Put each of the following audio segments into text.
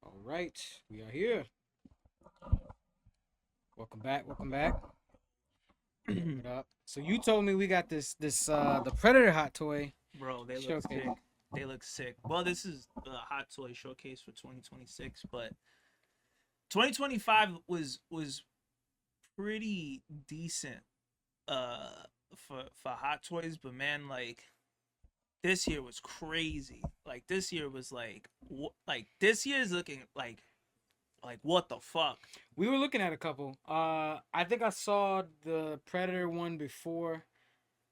All right, we are here. Welcome back. Welcome back. What up? So you told me we got this the Predator hot toy Bro, they look showcase. sick. They look sick. Well, this is the Hot Toy Showcase for 2026, but 2025 was pretty decent for Hot Toys, but man, like this year was crazy. Like this year was like this year is looking like what the fuck? We were looking at a couple. I think I saw the Predator one before.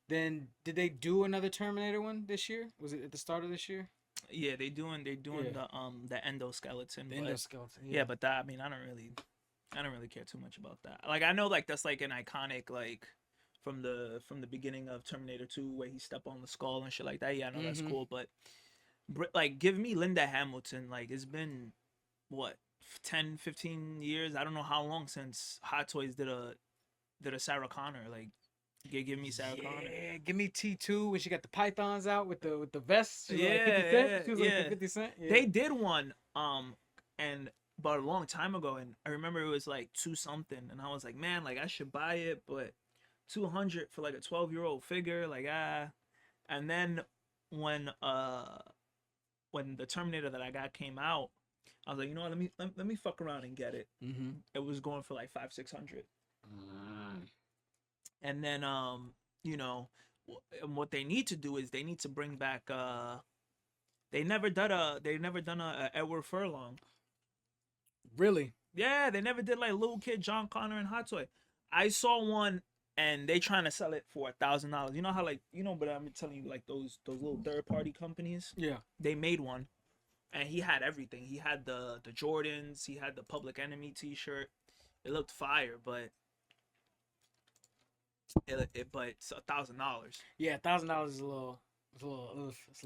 Then did they do another Terminator one this year? Was it at the start of this year? Yeah, they doing Yeah, the endoskeleton, the but endoskeleton. yeah, Yeah. but that I don't really care too much about that. Like I know like that's like an iconic like from the beginning of Terminator 2 where he stepped on the skull and shit like that. Yeah, I know that's Mm-hmm. cool, but like give me Linda Hamilton. Like it's been what 10, 15 years. I don't know how long since Hot Toys did a Sarah Connor. Like give me Sarah Connor. Yeah, give me T2 when she got the pythons out with the vest. She looked like 50 Yeah, Cent. yeah, She was like the yeah. 50 Cent. Yeah. They did one and but a long time ago, and I remember it was like two something, and I was like, man, like I should buy it, but 200 for like a 12-year-old figure, like ah. And then when uh when the Terminator that I got came out, I was like, you know what, let me fuck around and get it. Mm-hmm. It was going for like 500-600. Mm. And then you know, and what they need to do is they need to bring back they never done a Edward Furlong. Really? Yeah, they never did like Little Kid, John Connor, and Hot Toy. I saw one and they trying to sell it for $1,000. You know how like but I'm telling you like those little third party companies. Yeah. They made one, and he had everything. He had the Jordans. He had the Public Enemy T-shirt. It looked fire, but but it's $1,000. Yeah, $1,000 is a little. It's a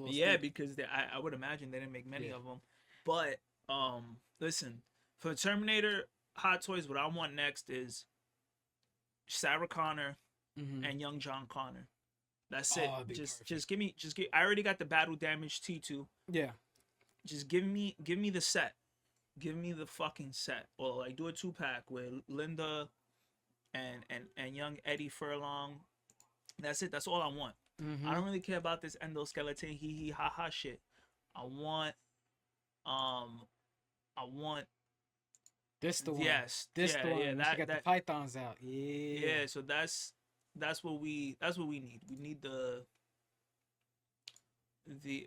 little Yeah, steep. because I would imagine they didn't make many Yeah. of them. But listen, for Terminator Hot Toys, what I want next is Sarah Connor Mm-hmm. and young John Connor. That's Oh, it. that'd be Just perfect. just give me just give I already got the battle damage T2. Yeah. Just give me the set. Give me the fucking set. Or like do a 2-pack with Linda and young Eddie Furlong. That's it. That's all I want. I Mm-hmm. don't really care about this endoskeleton hee hee ha ha shit. I want um I want This the one. yes. This the Yeah, yeah, one. When she that got the that pythons out. Yeah. yeah, so that's what we need. We need the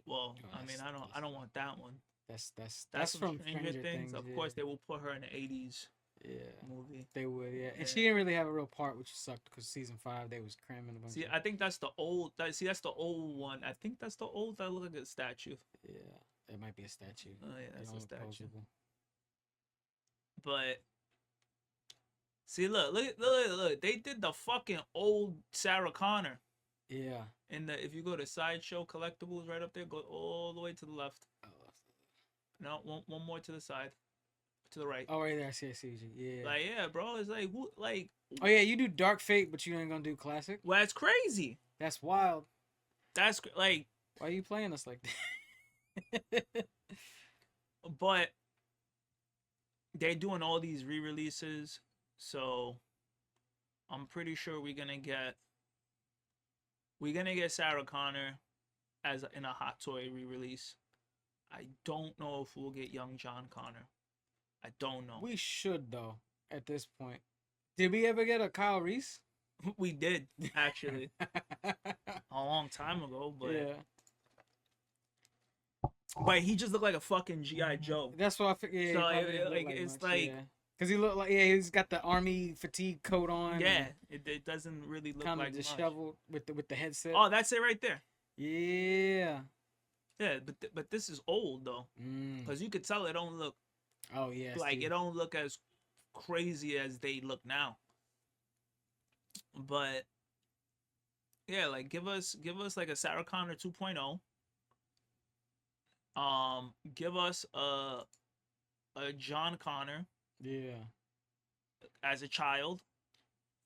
well, Oh, I mean, I don't want that one. that's That's from from Stranger Stranger Things. Things. Of Yeah. course, they will put her in the '80s Yeah. movie. They would. Yeah. And Yeah. she didn't really have a real part, which sucked because season 5 they was cramming a bunch See, of. I think that's the old. That's the old one. I think that's the old that look like a statue. Yeah. It might be a statue. Oh yeah, They that's don't a look statue. posable. But see, look. They did the fucking old Sarah Connor. Yeah. If you go to Sideshow Collectibles right up there, go all the way to the left. Oh, No, one more to the side, to the right. oh, right there. I see. Yeah. Like yeah, bro, it's like who like Oh yeah, you do Dark Fate, but you ain't gonna do Classic. well, that's crazy. That's wild. Like, Why are you playing us like that? but they're doing all these re-releases, so I'm pretty sure we're gonna get Sarah Connor as in a Hot Toy re-release. I don't know if we'll get young John Connor. I don't know. We should though. At this point, did we ever get a Kyle Reese? We did actually a long time ago, but Yeah. he just looked like a fucking GI Joe. That's what I figured. So, Yeah, he probably didn't look it's much, like- yeah. Cause he looked like he's got the army fatigue coat on. Yeah, it doesn't really look Kind like of much. disheveled with the headset. Oh, that's it right there. Yeah. Yeah, but this is old though, Mm. because you could tell it don't look Oh yeah. like it don't look as crazy as they look now. But yeah, like give us like a Sarah Connor 2.0. Give us a John Connor Yeah. as a child,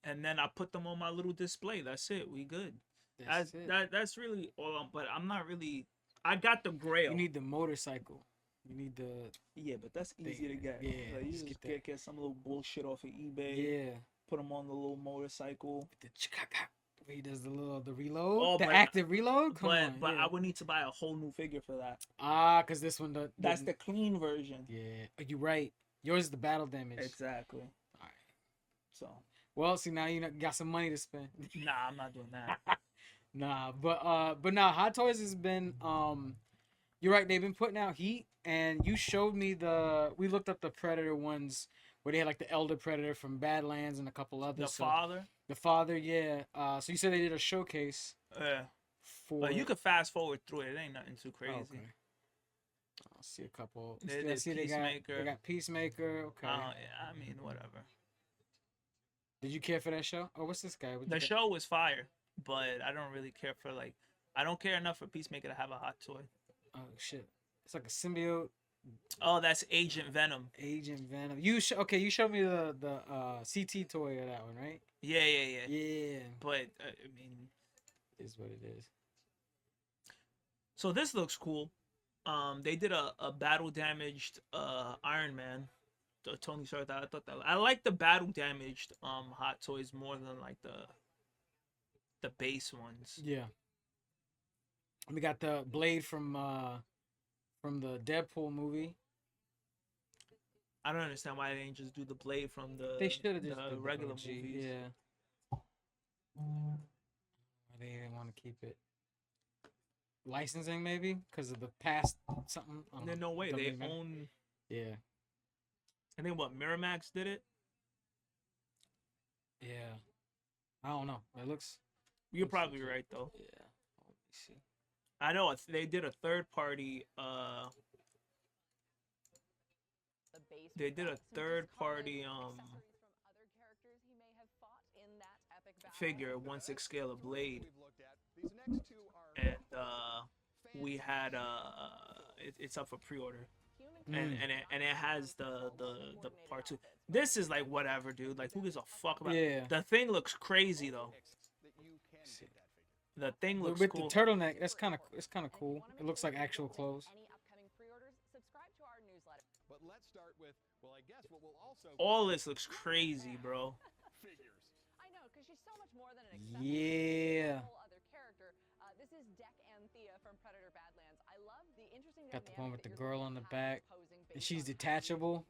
and then I put them on my little display. That's it. We good. That's it. That's really all. But I'm not really. I got the Grail. You need the motorcycle. You need the Yeah, but that's easy to get. Yeah, Like, you just just get that. get some little bullshit off of eBay. Yeah. Put them on the little motorcycle. The chicka where he does the reload, Oh, the but active reload. Come on, but yeah. I would need to buy a whole new figure for that. Cause this one That's the clean version. Yeah, you're right. Yours is the battle damage. Exactly. All right. So. Well, see now you got some money to spend. Nah, I'm not doing that. Nah, but now Hot Toys has been you're right, they've been putting out heat, and you showed me we looked up the Predator ones where they had like the Elder Predator from Badlands and a couple others. The father, yeah. So you said they did a showcase. Yeah. For you could fast forward through it. It ain't nothing too crazy. Okay. I'll see a couple. They see Peacemaker. They got Peacemaker. Okay. Yeah, I mean, whatever. Did you care for that show? Oh, what's this guy? The show was fire, but I don't really care for I don't care enough for Peacemaker to have a hot toy. Oh shit! It's like a symbiote. Oh, that's Agent Venom. Agent Venom. You showed me the CT toy of that one, right? Yeah. Yeah. But I mean, it is what it is. So this looks cool. They did a battle damaged Iron Man. Tony Stark. I thought that I like the battle damaged hot toys more than like the base ones. Yeah. We got the Blade from the Deadpool movie. I don't understand why they didn't just do the Blade from the regular movies. Yeah. They didn't want to keep it. Licensing maybe because of the past something. There's no way they own. Yeah. I think what Miramax did it. Yeah. I don't know. It looks. You're probably right though. Yeah. Let me see. I know they did a third party. They did a third party figure 1/6 scale of Blade, and we had it's up for pre-order. And it has the part 2. This is like whatever, dude. Like who gives a fuck about it? The thing looks crazy though. The thing looks with cool. the turtleneck. It's kind of cool. It looks like actual clothes. All this looks crazy, bro. Yeah. Got the one with the girl on the back, and she's detachable.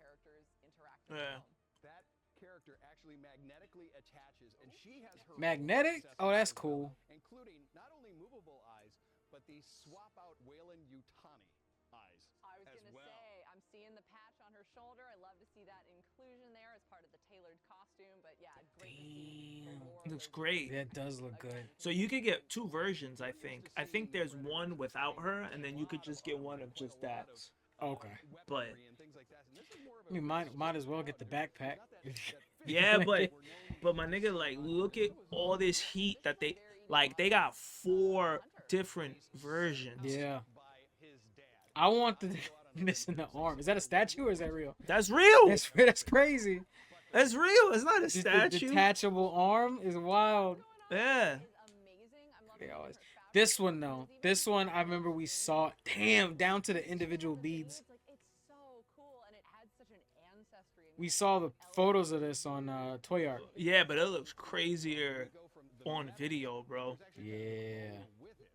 Yeah. That character actually magnetically attaches, and she has her magnetic. Oh, that's cool. Including not only movable eyes, but the swap out Wayland Yutani eyes. I was gonna say, I'm seeing the patch on her shoulder. I love to see that inclusion there as part of the tailored costume. But yeah, great. It looks great. That does look good. So you could get 2 versions, I think. I think there's one without her, and then you could just get one of just that. Okay. But I mean, might as well get the backpack. yeah, but my nigga, like, look at all this heat that they got 4 different versions. Yeah. I want the missing the arm. Is that a statue or is that real? That's real. That's crazy. That's real. It's not a statue. The detachable arm is wild. Yeah. They always. This one though. This one I remember we saw. Damn, down to the individual beads. We saw the photos of this on Toy Art. Yeah, but it looks crazier on video, bro. Yeah.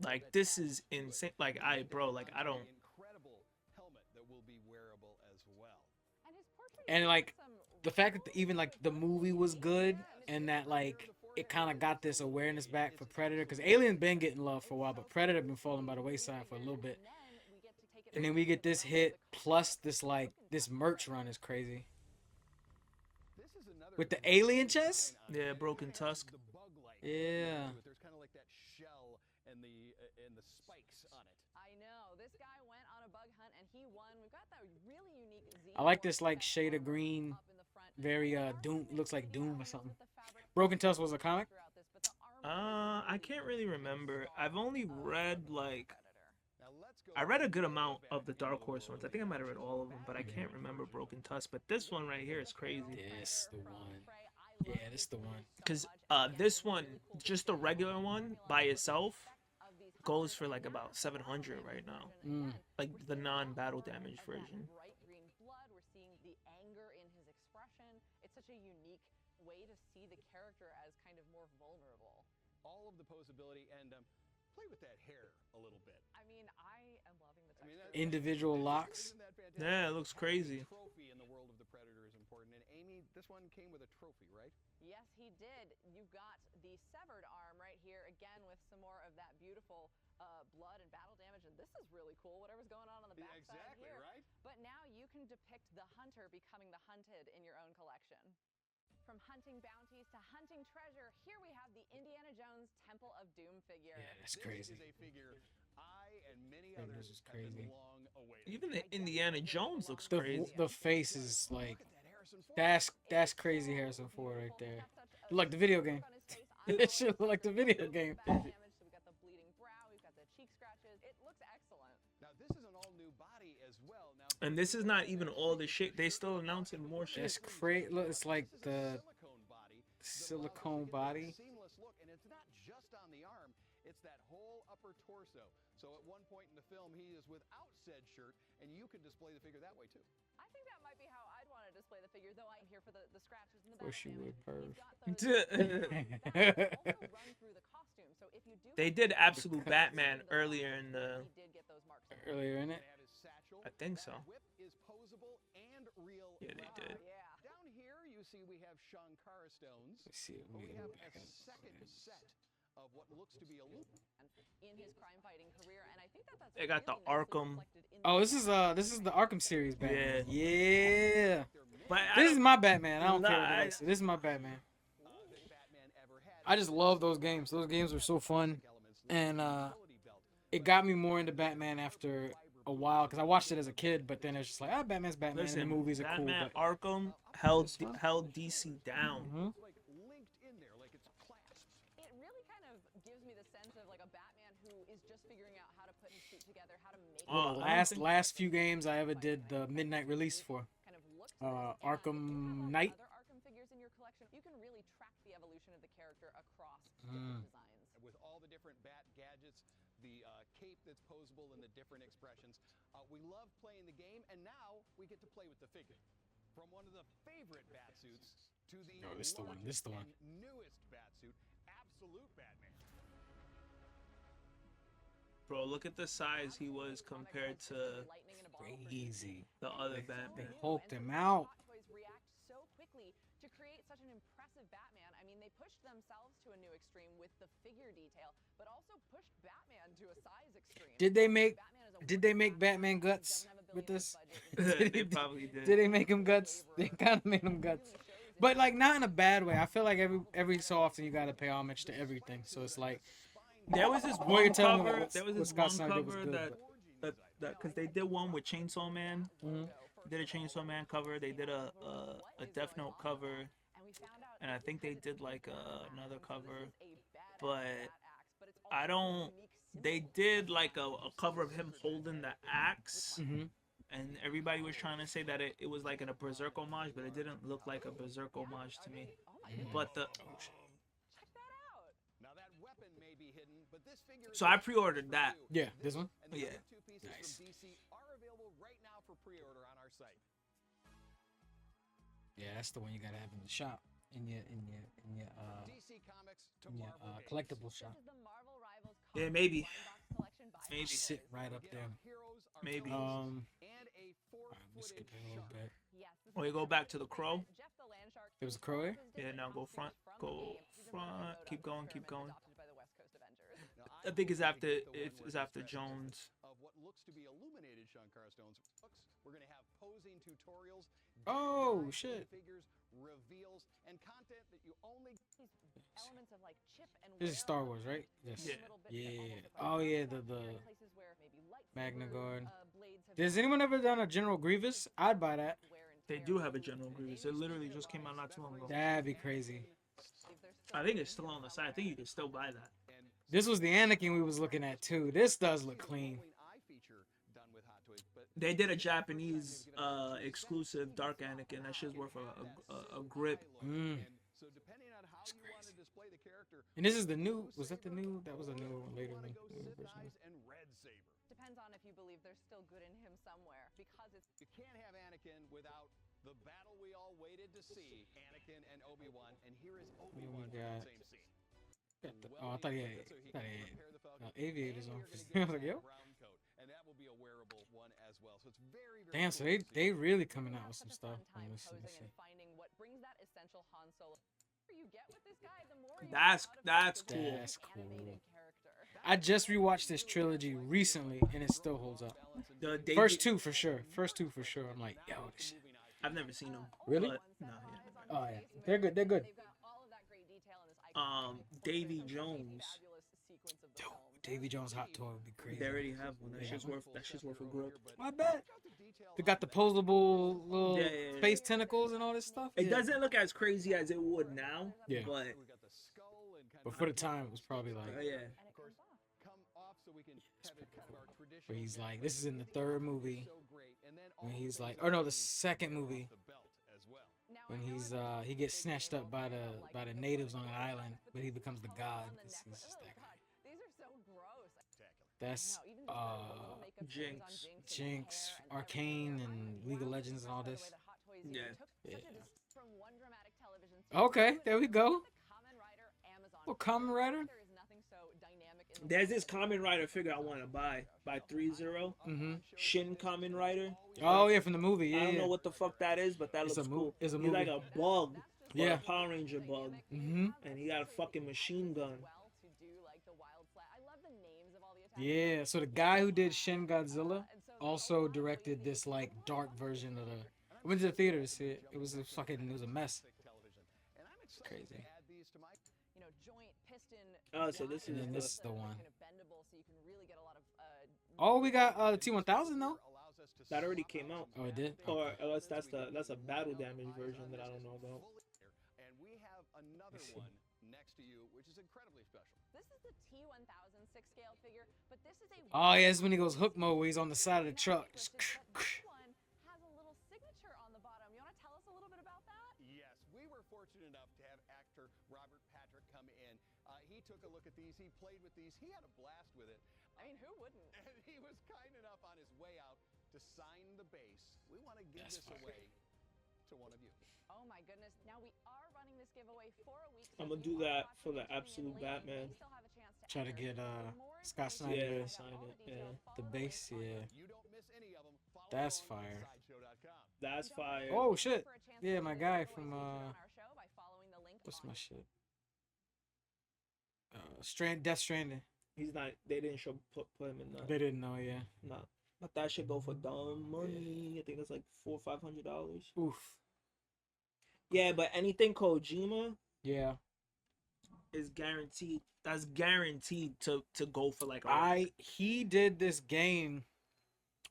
Like this is insane. Like I don't. And like the fact that even like the movie was good and that like it kind of got this awareness back for Predator because Alien been getting love for a while, but Predator been falling by the wayside for a little bit. And then we get this hit plus this merch run is crazy. With the alien chest? Yeah, broken tusk. Yeah. There's kind of like that shell and the spikes on it. I know. This guy went on a bug hunt and he won. We've got that really unique I like this like shade of green, very Doom. It looks like Doom or something. Broken Tusk was a comic? I can't really remember. I've only read I read a good amount of the Dark Horse ones. I think I might have read all of them, but I can't remember Broken Tusk. But this one right here is crazy. This the one. Yeah, this the one. Because this one, just the regular one by itself, goes for like about 700 right now. Like the non-battle damage version. Bright green blood, we're seeing the anger in his expression. It's such a unique way to see the character as kind of more vulnerable. All of the posability and play with that hair a little bit. I mean, I am loving the I mean, texture. Individual locks. Isn't that fantastic? Yeah, it looks crazy. Trophy in the world of the Predator is important. And Amy, this one came with a trophy, right? Yes, he did. You've got the severed arm right here, again with some more of that beautiful blood and battle damage. And this is really cool, whatever's going on the backside Exactly, here. right? But now you can depict the hunter becoming the hunted in your own collection. From hunting bounties to hunting treasure, here we have the Indiana Jones Temple of Doom figure. Yeah, that's This crazy. is a figure I and many Think others this is have been crazy. long awaited. Even the Indiana Jones looks The crazy. the face is like Look at that Harrison Ford. that's crazy Harrison Ford right there. Like the video game. It should look like the video game. So we've got the bleeding brow, we've got the cheek scratches. It looks excellent. Now this is an all-new body as well. Now And this is not even all the shit. They still announcing more shit. That's crazy. Look, it's like this is a the silicone body. silicone that allows body. you to get that seamless look, and it's not just on the arm; it's that whole upper torso. So at one point in the film, he is without said shirt, and you can display the figure that way too. I think that might be how I'd want to display the figure, though I'm here for the scratches and the Of course back you would, damage. perv. He's got those also run through the costume. So if you do They did Absolute Batman earlier in the. he did get those marks. Earlier in it. And have his satchel. I think so. That whip is posable and real. Yeah, they leather. did. Yeah. Down here, you see we have Shankara stones. Let's see if But we we have can- a second set of what looks to be a loop. In his crime fighting career, and I think that's They got the really nicely Arkham. reflected in Oh, the this is the Arkham series Batman. Yeah. Yeah. But This is my Batman. I don't care what Nah, nobody says. This is my Batman. That Batman ever had. I just love those games. Those games were so fun, and it got me more into Batman after a while because I watched it as a kid. But then it's just like, Batman's Batman. listen, and the movies are cool. Batman But Arkham held DC down. Mhm. Like linked in there, like it's clasped. It really kind of gives me the sense of like a Batman who is just figuring out how to put his suit together, how to make Oh, it I don't think- last few games I ever did the midnight release for. kind of looks Arkham If you have Knight. other Arkham figures in your collection, you can really track the evolution of the character across Mm. different designs. With all the different bat gadgets, the cape that's posable and the different expressions. We love playing the game, and now we get to play with the figure. From one of the favorite bat suits to the Oh, this the one, this the one. largest and newest bat suit, Absolute Batman. Bro, look at the size he was compared to Lightning in a bottle for Crazy. the other They Batman. hulked him out. Hot Toys react so quickly to create such an impressive Batman. I mean, they pushed themselves to a new extreme with the figure detail, but also pushed Batman to a size extreme. Did they make Batman is a did they working make Batman class, guts doesn't have a with billion this? budget. They probably did. Did they make him guts? They kind of made him guts. But like not in a bad way. I feel like every so often you gotta pay homage to everything. So it's like There was this Well, one you're telling me cover. what- There was what this Scott one Snyder did was cover good, that because they did one with Chainsaw Man. Mhm. Did a Chainsaw Man cover. They did a Death Note cover, and I think they did like another cover. But I don't. They did like a cover of him holding the axe, Mhm. and everybody was trying to say that it was like in a Berserk homage, but it didn't look like a Berserk homage to me. But the Check that out. Now that weapon may be hidden, but this figure is So I perfect pre-ordered for that. you. Yeah, this one? And the Yeah. other two pieces Nice. from DC are available right now for pre-order on our site. Yeah, that's the one you gotta have in the shop. In your DC Comics to in your Marvel Games. collectible shop. This is the Marvel Rivals Yeah, maybe. One-box collection by Maybe. Sit right up Get there. our heroes, our Maybe. villains, and a Alright, four-footed let's skip it a little shark. bit. Yes, this Oh, is you go another back to the big crow? event. Jeff the Land Shark There was a takes crow all here? of his Yeah, different now go costumes front. from the Go game. He's a really front. good Keep going, keep experiment going. adopted by the West Coast Avengers. Now, I think it's really after the one it's where it's the after special Jones. of what looks to be illuminated Shankara stones. Books. We're going to have posing tutorials, Oh, deep dives shit. into figures, reveals, and content that you only These elements of like chip and This is wear Star on Wars, them, right? Yes. Yeah. little bits that Yeah. almost look like Oh yeah, concept the art, places where maybe Magna lightsabers, Guard. blades have Does been anyone ever done a General Grievous? I'd buy that. wear and They tear. do have a General Grievous. It literally just came out not too long ago. That'd be crazy. If there's still I think it's still on the site. I think you can still buy that. and This was the Anakin we was looking at too. This does look clean. Halloween eye feature done with Hot Toys, but They did a Japanese exclusive Dark Anakin. That shit's worth a grip. Mm. And so how you want to display the character. And this is the new. Was that the new? That was a new one later one. Go New Sith version. Eyes and Red Saber. Depends on if you believe there's still good in him somewhere, because it's You can't have Anakin without the battle we all waited to see, Anakin and Obi-Wan, and here is Obi-Wan in got- the same scene. Oh, I thought he had, So he thought can he had repair the Falcon, aviators and on. you're gonna I get was like, that yo. brown coat, and that will be a wearable one as well. So it's very, very Damn, so cool to see. they really coming out with such some a fun stuff. time Let me see, posing let's see. and finding what brings that essential Han Solo. The more you get with this guy, the more you That's- get out of him that's because he's cool. an That's cool. animated character. I just rewatched this trilogy recently, and it still holds up. The Davey, First two for sure. First two for sure. I'm like, yo, this shit. I've never seen them. Really? But, no, yeah. Oh yeah, they're good. They're good. They've got all of that great detail in this iconic Davy fabulous Jones. sequence of the Dude, film. Davy Jones hot toy would be crazy. They already have one. That Yeah. shit's worth a grip. I bet. They got the posable little Yeah, yeah, yeah. space tentacles and all this stuff. It Yeah. doesn't look as crazy as it would now. Yeah. But We got the skull and kind But of for the time, it was probably like yeah. And it comes off. come off so we can have it kind of our traditional. where he's jet like, set. this is in the third movie. So great. And then When all he's those like, or no, the items second off movie. the belt as well. Now, When I know he's everyone's he big gets fan snatched of up by the like natives on an necklace, island, but he becomes the color god. on the This is necklace. just Oh, that guy. God. These are so gross. Spectacular. That's I know, even just the little makeup stains on Jinx. Jinx, and the Jinx, hair and the Arcane, everything. and I'm League of wildly Legends and all impressed this. by the way that Hot Toys, Yeah. took such a Yeah. from one dramatic television scene Okay, to there we another. go. Look at the Kamen Rider Amazon Well, figure. Kamen Rider. There is nothing so dynamic in the There's world this as Kamen a Rider figure I want to buy by 3-0. Mm-hmm. Shin Kamen Rider. Oh yeah, from the movie. Yeah, I don't yeah. know what the fuck that is, but that It's looks a cool. it's a He's like movie. a bug, but Yeah. a Power Ranger bug, Mm-hmm. and he got a fucking machine gun. well to do like the wild flat. I love the names of all the attacks. Yeah. So the guy who did Shin Godzilla And so also directed this like dark version of the. I went to the theater to see it. It was a mess. Television. And I'm excited Crazy. to add these to my you know, joint, piston. Oh, so this And is then the- this is the one. Kind of bendable, so you can really get a lot of. Oh, we got the T1000 though. allows us to That already swap came out. some Oh, it did? bad Or bits unless with this. that's a We can battle put damage eyes on version that I this don't know about. fully clear. And we have another Let's see. one next to you, which is incredibly special. This is the T1000 6 scale figure, but this is a. Oh yeah, it's when he goes hook mode where he's on the side of the truck. But this one has a little signature on the bottom. You want to tell us a little bit about that? Yes, we were fortunate enough to have actor Robert Patrick come in. He took a look at these. He played with these. He had a blast with it. I mean, who wouldn't? And he was kind enough on his way out to sign the base. We want to give That's this fire. away to one of you. Oh my goodness! Now we are running this giveaway for a week. So I'ma if do you are that watching for the and tuning in absolute late, you may Batman. still have a chance to Try to enter. get For more Scott information, Snyder. Yeah, find out sign all it, the details, yeah. The follow base, link on yeah. You don't miss any of them. Follow That's along on fire. sideshow.com. That's fire. Oh shit. for a chance Yeah, to my win guy this from giveaway featured on our show by following the link what's on my shit? Death Stranding. He's not. They didn't show put him in that. They didn't know, yeah. Nah. But that should go for dumb money. I think it's like $400-$500. Oof. Yeah, but anything Kojima Yeah. is guaranteed. That's guaranteed to go for like. He did this game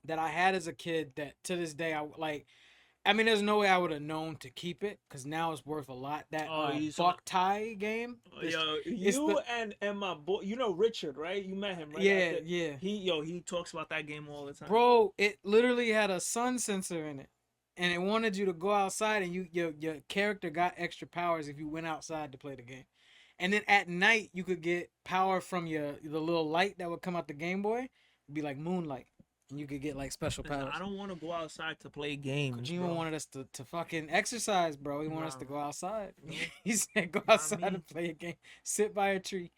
that I had as a kid that to this day I like. I mean, there's no way I would have known to keep it because now it's worth a lot. That you saw- Buck Tie game. Yo, it's you the- and my boy, you know Richard, right? You met him, right? Yeah, After- yeah. He talks about that game all the time. Bro, it literally had a sun sensor in it, and it wanted you to go outside, and your character got extra powers if you went outside to play the game. And then at night you could get power from the little light that would come out the Game Boy, it'd be like moonlight, and you could get like special Listen, powers. I don't want to go outside to play games. Kojima bro. wanted us to fucking exercise, bro. He wanted us Nah. to go outside. No. He said go Not outside me. and play a game, sit by a tree,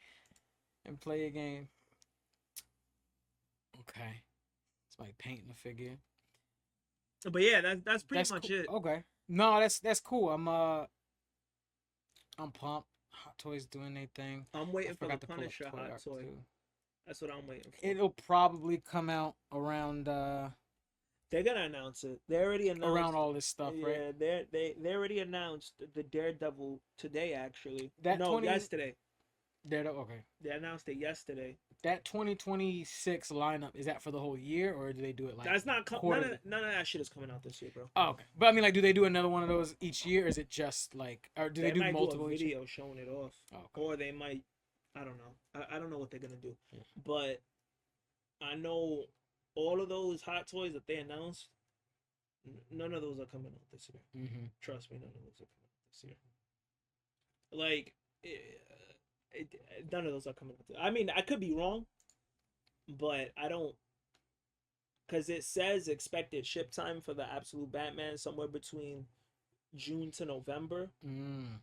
and play a game. Okay, somebody painting a figure. But yeah, that's pretty That's much cool. it. Okay. No, that's cool. I'm pumped. Hot Toys doing their thing. I'm I waiting for the forgot to pull up Punisher Toy hot Arc, toy. too. That's what I'm waiting for. It'll probably come out around They're gonna announce it. They already announced around all this stuff, right? Yeah, they already announced the Daredevil today. Actually, That no, 20 yesterday. Okay. They announced it yesterday. That 2026 lineup, is that for the whole year or do they do it like That's not quarterly? none of that shit is coming out this year, bro. Oh, okay. But I mean, like, do they do another one of those each year? Or is it just like, or do they do might multiple do a each year? video showing it off, Oh, okay. or they might. I don't know. I don't know what they're gonna do, Yeah. but I know all of those hot toys that they announced. None of those are coming out this year. Mm-hmm. Trust me, none of those are coming out this year. Like None of those are coming out. I mean, I could be wrong, but I don't, because it says expected ship time for the Absolute Batman somewhere between June to November,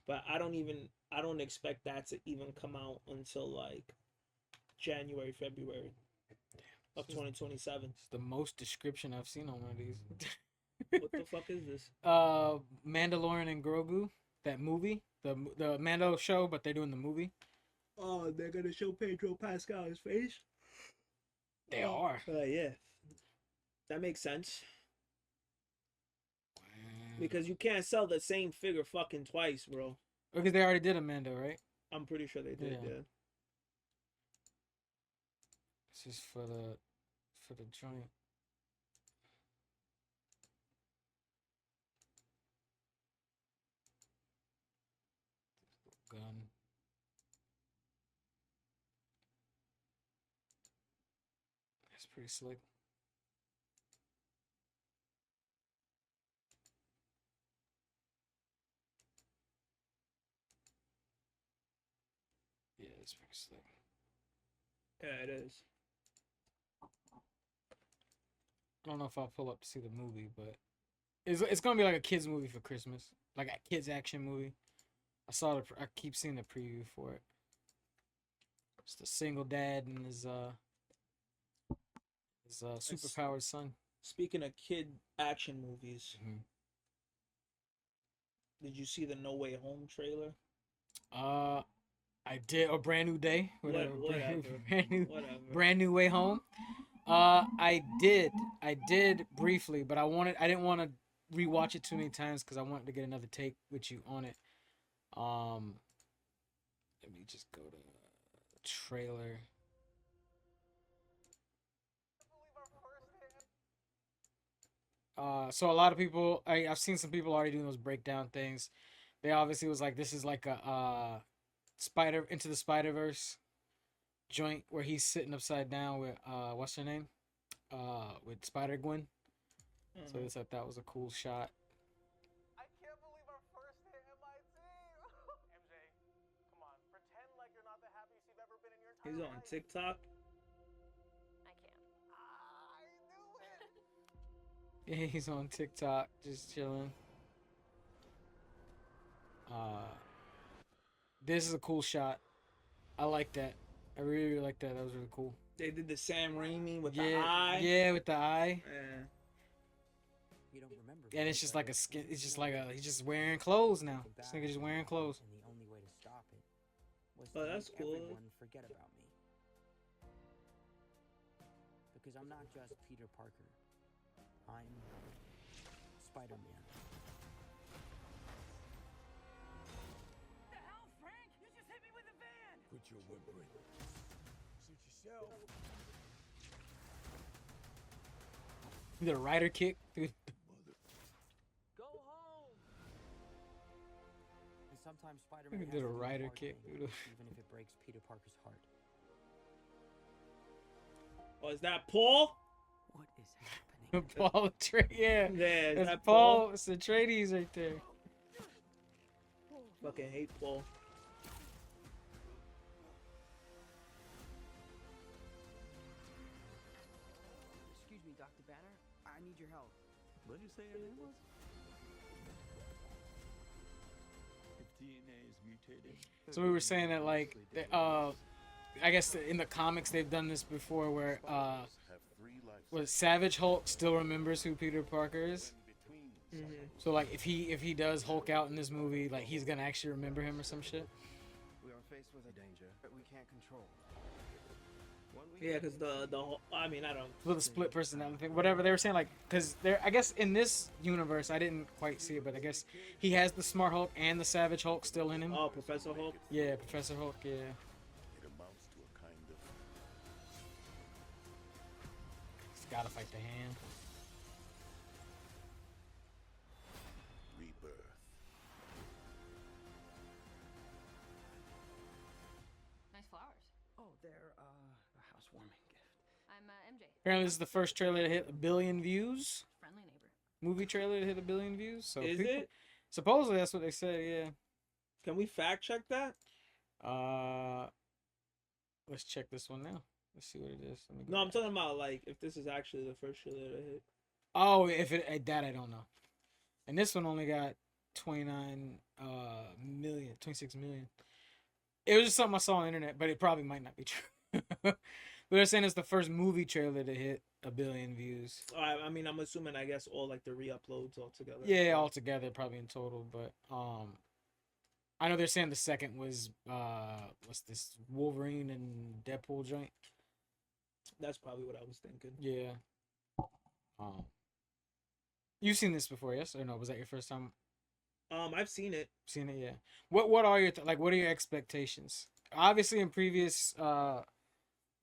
but I don't expect that to even come out until like January, February of 2027. It's the most description I've seen on one of these. What the fuck is this? Mandalorian and Grogu, that movie, the Mando show, but they're doing the movie. Oh, they're gonna show Pedro Pascal's face. They are. Yeah, that makes sense. Because you can't sell the same figure fucking twice, bro. Because they already did a Mando, right? I'm pretty sure they did. Yeah. Yeah. This is for the joint. Gun. That's pretty slick. Yeah, it's pretty slick. Yeah, it is. I don't know if I'll pull up to see the movie, but it's gonna be like a kids movie for Christmas, like a kids action movie. I keep seeing the preview for it. Just a single dad and his superpowered son. Speaking of kid action movies, Mhm. did you see the No Way Home trailer? I did a brand new day. Whatever. Whatever. Whatever. Brand new way home. I did briefly, but I didn't want to rewatch it too many times because I wanted to get another take with you on it. Let me just go to the trailer. So a lot of people, I've seen some people already doing those breakdown things. They obviously was like, this is like a Into the Spider-Verse joint where he's sitting upside down with what's her name? With Spider-Gwen. So they thought that was a cool shot. I can't believe our first hit MIT. MJ, come on, pretend like you're not the happiest you've ever been in your entire He's life. on TikTok. I can't. I knew it. Yeah, he's on TikTok, just chilling. This is a cool shot. I like that. I really, really like that. That was really cool. They did the Sam Raimi with yeah, the eye. Yeah, with the eye. Yeah. You don't remember. And it's just like a skin. It's just like he's just wearing clothes now. This nigga just wearing clothes. And the only way to stop it was Oh, to that's make cool. everyone forget about me. Because I'm not just Peter Parker. I'm Spider-Man. The hell, Frank? You just hit me with a van. Quit your whimpering. Suit yourself. He did a rider kick. Dude. Go home. And sometimes Spider-Man He has did to a do the rider hard kick, thing, dude. even if it breaks Peter Parker's heart. Oh, is that Paul? What is happening? Paul Atreides. Yeah. Yeah, is That's that Paul. It's Atreides right there. Fucking hate Paul. Excuse me, Dr. Banner. I need your help. What did you say your name was? If DNA is mutated. So we were saying that like, I guess in the comics they've done this before where was Savage Hulk still remembers who Peter Parker is. So like if he does Hulk out in this movie, like he's gonna actually remember him or some shit. We are faced with a danger that we can't control. Yeah, because the whole, I mean, I don't. With a split personality thing, whatever they were saying, like because there, I guess in this universe I didn't quite see it, but I guess he has the Smart Hulk and the Savage Hulk still in him. Oh, Professor Hulk. Yeah, Professor Hulk. Yeah. It amounts to a kind of He's gotta fight the hand. rebirth. Nice flowers. Oh, they're a housewarming gift. I'm MJ. Apparently, this is the first trailer to hit 1 billion views. Friendly neighbor. Movie trailer to hit 1 billion views. So Is people, it? Supposedly that's what they said. Yeah. Can we fact check that? Uh, let's check this one now. Let's see what it is. Let me go No, I'm back. talking about like if this is actually the first trailer that hit. Oh, if it that I don't know. And this one only got 29 million, 26 million. It was just something I saw on the internet, but it probably might not be true. But they're saying it's the first movie trailer to hit 1 billion views. I mean, I'm assuming, I guess, all like the re-uploads all together. Yeah, altogether probably in total, but I know they're saying the second was what's this, Wolverine and Deadpool joint. That's probably what I was thinking. Yeah. You've seen this before, yes or no? Was that your first time I've seen it. seeing it? Yeah. What are your like? What are your expectations? Obviously, in previous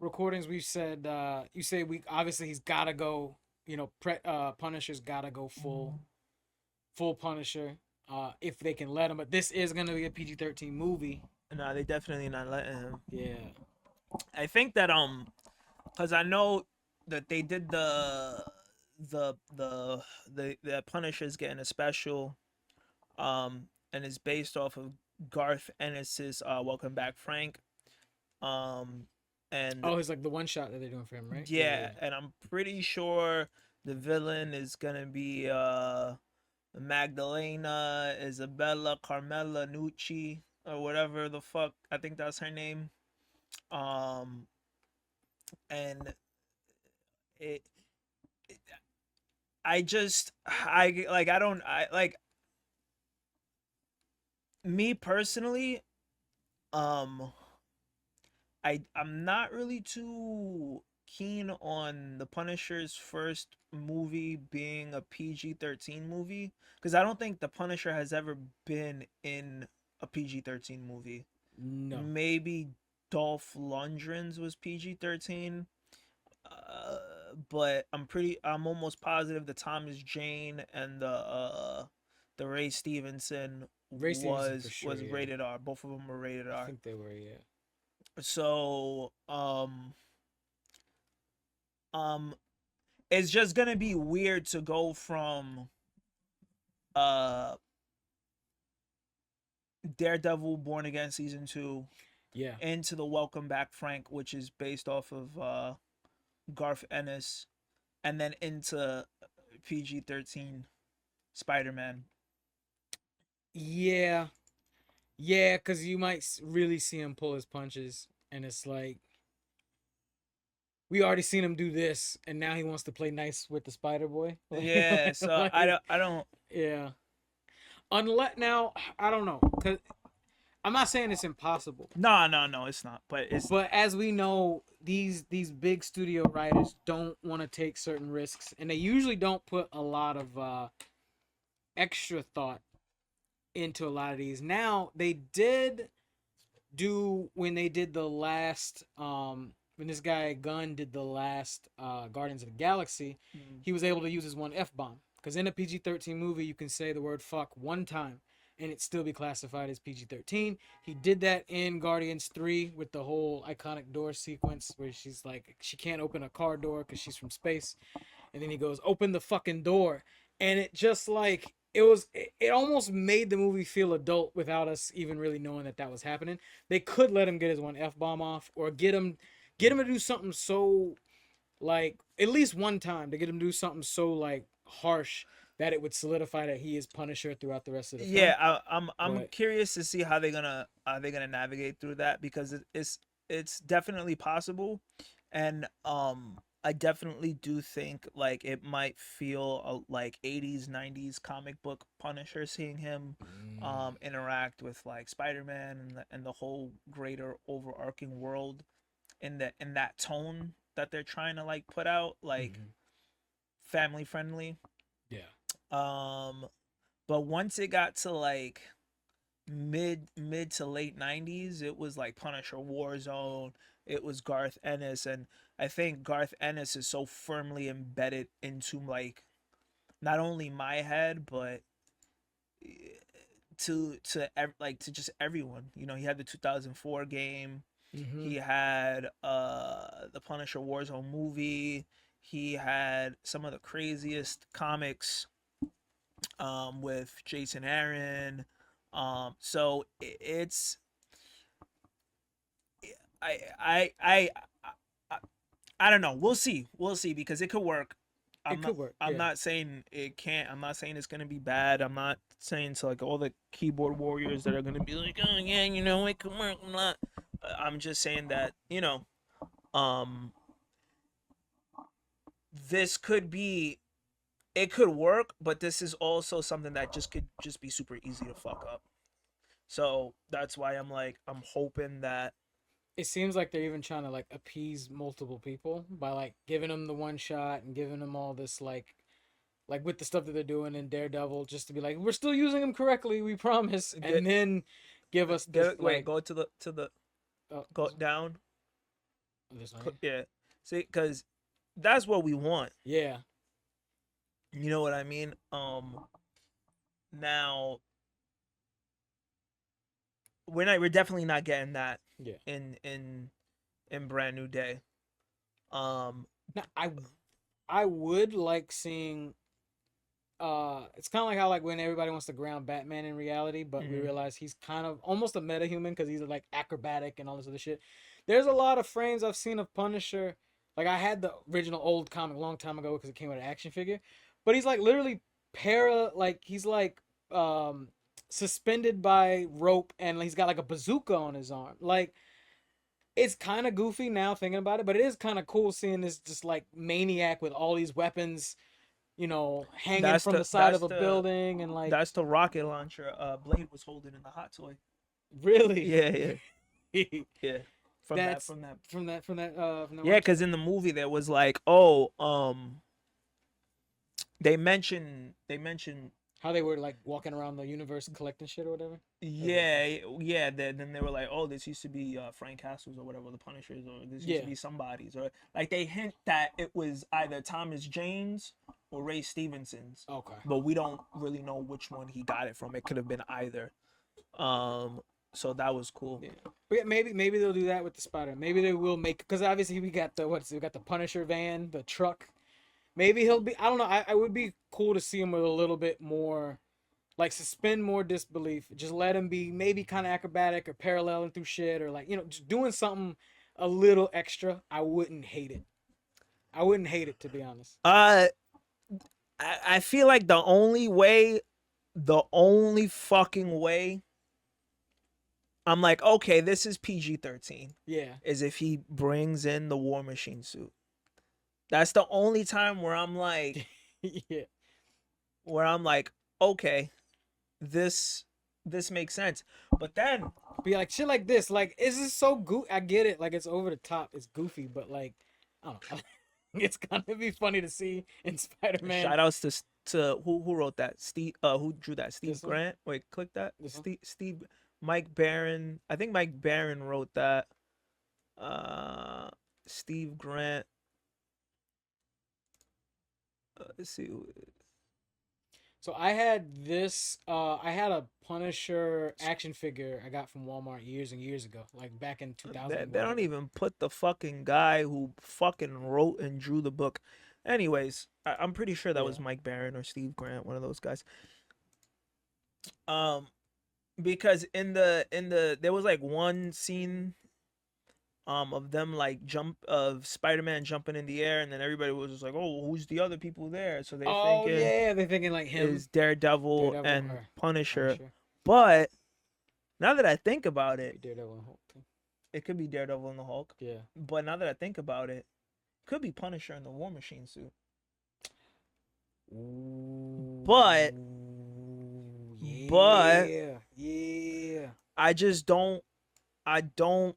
recordings, we've said you say we obviously he's got to go. You know, Punisher's got to go full Punisher. If they can let him, but this is gonna be a PG-13 movie. No, they definitely not letting him. Yeah. I think that because I know that they did the Punisher's getting a special, and it's based off of Garth Ennis's Welcome Back, Frank. And Oh, it's like the one shot that they're doing for him, right? yeah, and I'm pretty sure the villain is gonna be Magdalena Isabella Carmela Nucci or whatever the fuck. I think that's her name. And it, I just I don't I like me personally, I'm not really too keen on the Punisher's first movie being a PG-13 movie, because I don't think the Punisher has ever been in a PG-13 movie. No. Maybe Dolph Lundgren's was PG-13. But I'm almost positive the Thomas Jane and the Ray Stevenson Ray Stevenson for sure, was yeah. rated R. Both of them were rated I R. think they were, yeah. So it's just gonna be weird to go from uh Daredevil Born Again season 2 Yeah. into the Welcome Back, Frank, which is based off of Garth Ennis, and then into PG-13 Spider-Man. Yeah. Yeah, because you might really see him pull his punches, and it's like we already seen him do this, and now he wants to play nice with the Spider Boy. Yeah, so Like, I don't. Yeah. Unless now, I don't know, cause I'm not saying it's impossible, No, it's not. But it's but as we know, these big studio writers don't want to take certain risks, and they usually don't put a lot of extra thought into a lot of these. Now they did do when they did the last when this guy Gunn did the last Guardians of the Galaxy, he was able to use his one F-bomb, because in a PG-13 movie you can say the word fuck one time and it still be classified as PG-13. He did that in Guardians 3 with the whole iconic door sequence where she's like she can't open a car door because she's from space, and then he goes open the fucking door, and it just like it almost made the movie feel adult without us even really knowing that was happening. They could let him get his one F-bomb off, or get him to do something so like at least one time, to get him to do something so like harsh that it would solidify that he is Punisher throughout the rest of the film. yeah. I'm But curious to see how they're gonna navigate through that, because it's definitely possible, and I definitely do think like it might feel like 80s 90s comic book Punisher, seeing him interact with like Spider-Man and the whole greater overarching world in that tone that they're trying to like put out, like family friendly. yeah. But once it got to like mid to late 90s, it was like Punisher Warzone, it was Garth Ennis, and I think Garth Ennis is so firmly embedded into like not only my head but to just everyone. You know, he had the 2004 game. He had the Punisher Warzone movie. He had some of the craziest comics with Jason Aaron. So it's I I don't know. We'll see. We'll see because it could work. It could work. I'm yeah. not saying it can't. I'm not saying it's gonna be bad. I'm not saying to like all the keyboard warriors that are gonna be like, oh yeah, you know, it could work. I'm not. I'm just saying that um, this could be. It could work, but this is also something that could just be super easy to fuck up. So that's why I'm like, I'm hoping that It seems like they're even trying to like appease multiple people by like giving them the one shot and giving them all this like with the stuff that they're doing in Daredevil, just to be like, we're still using them correctly, we promise, and then give us this like go to the oh, go down. this one. Yeah, see, because that's what we want. Yeah, You know what I mean? Now we're definitely not getting that yeah. in Brand New Day. Now I would like seeing. It's kind of like how like when everybody wants to ground Batman in reality, but we Mhm. realize he's kind of almost a metahuman because he's like acrobatic and all this other shit. There's a lot of frames I've seen of Punisher. Like I had the original old comic a long time ago because it came with an action figure, but he's like literally he's like suspended by rope and he's got like a bazooka on his arm. Like it's kind of goofy now thinking about it, but it is kind of cool seeing this just like maniac with all these weapons, hanging from the side of a building and like that's the rocket launcher Blade was holding in the hot toy. really, Yeah, yeah. From that's that. from that Yeah, because in the movie there was like, oh, they mentioned how they were like walking around the universe collecting shit or whatever. yeah. Then they were like, oh, this used to be Frank Castle's or whatever, the Punishers, or this used to be somebody's, or like they hint that it was either Thomas Jane's or Ray Stevenson's. Okay. But we don't really know which one he got it from. It could have been either. So that was cool. Yeah. But yeah, maybe they'll do that with the Spider. Maybe they will make because obviously we got the Punisher van, the truck. Maybe he'll be. I don't know. I would be cool to see him with a little bit more, like suspend more disbelief. Just let him be maybe kind of acrobatic or paralleling through shit or like just doing something a little extra. I wouldn't hate it. I wouldn't hate it to be honest. I feel like the only fucking way I'm like, okay, this is PG-13. Yeah. Is if he brings in the War Machine suit. That's the only time where I'm like, yeah. Where I'm like, okay, this makes sense. But then be like shit like this. Like, is this so goofy? I get it. Like, it's over the top. It's goofy, but like, I don't know. It's gonna be funny to see in Spider-Man. Shout outs to who wrote that? Steve who drew that? Steve This one? Grant? Wait, click that. This one? Steve Mike Barron. I think Mike Barron wrote that. Steve Grant. Let's see. So I had this. I had a Punisher action figure I got from Walmart years and years ago, like back in 2000. They don't even put the fucking guy who fucking wrote and drew the book. Anyways, I'm pretty sure that was Mike Barron or Steve Grant, one of those guys. Because in the there was like one scene of them like Spider-Man jumping in the air, and then everybody was just like, oh, who's the other people there? So they're thinking like him is Daredevil and Punisher. But now that I think about it, Daredevil and Hulk too. It could be Daredevil and the Hulk. Yeah. But now that I think about it, could be Punisher in the War Machine suit. Ooh, but yeah. I don't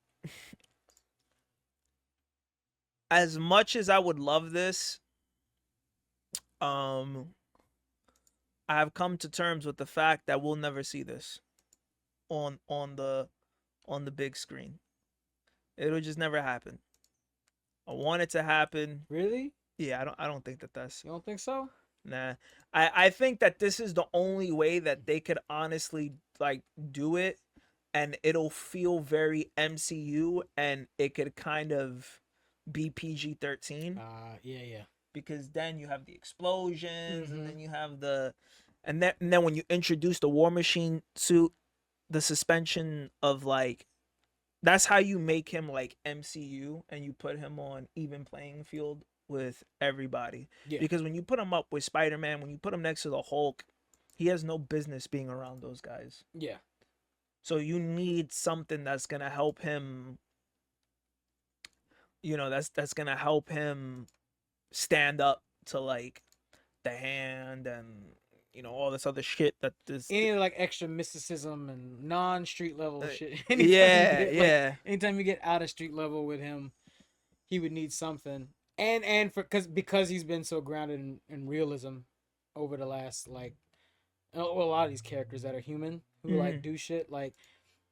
as much as I would love this, I have come to terms with the fact that we'll never see this on the big screen. It'll just never happen. I want it to happen. Really? Yeah, I don't think that's. You don't think so? Nah. I think that this is the only way that they could honestly like do it, and it'll feel very MCU, and it could kind of be PG-13. Yeah. Because then you have the explosions, and then you have and then when you introduce the War Machine suit, the suspension of like that's how you make him like MCU, and you put him on even playing field with everybody. Yeah. Because when you put him up with Spider-Man, when you put him next to the Hulk, he has no business being around those guys. Yeah. So you need something that's gonna help him. That's gonna help him stand up to like the Hand and all this other shit that this. Any like extra mysticism and non-street level shit. Yeah, yeah. Anytime you get out of street level with him, he would need something. And because he's been so grounded in realism over the last like a lot of these characters that are human who like do shit like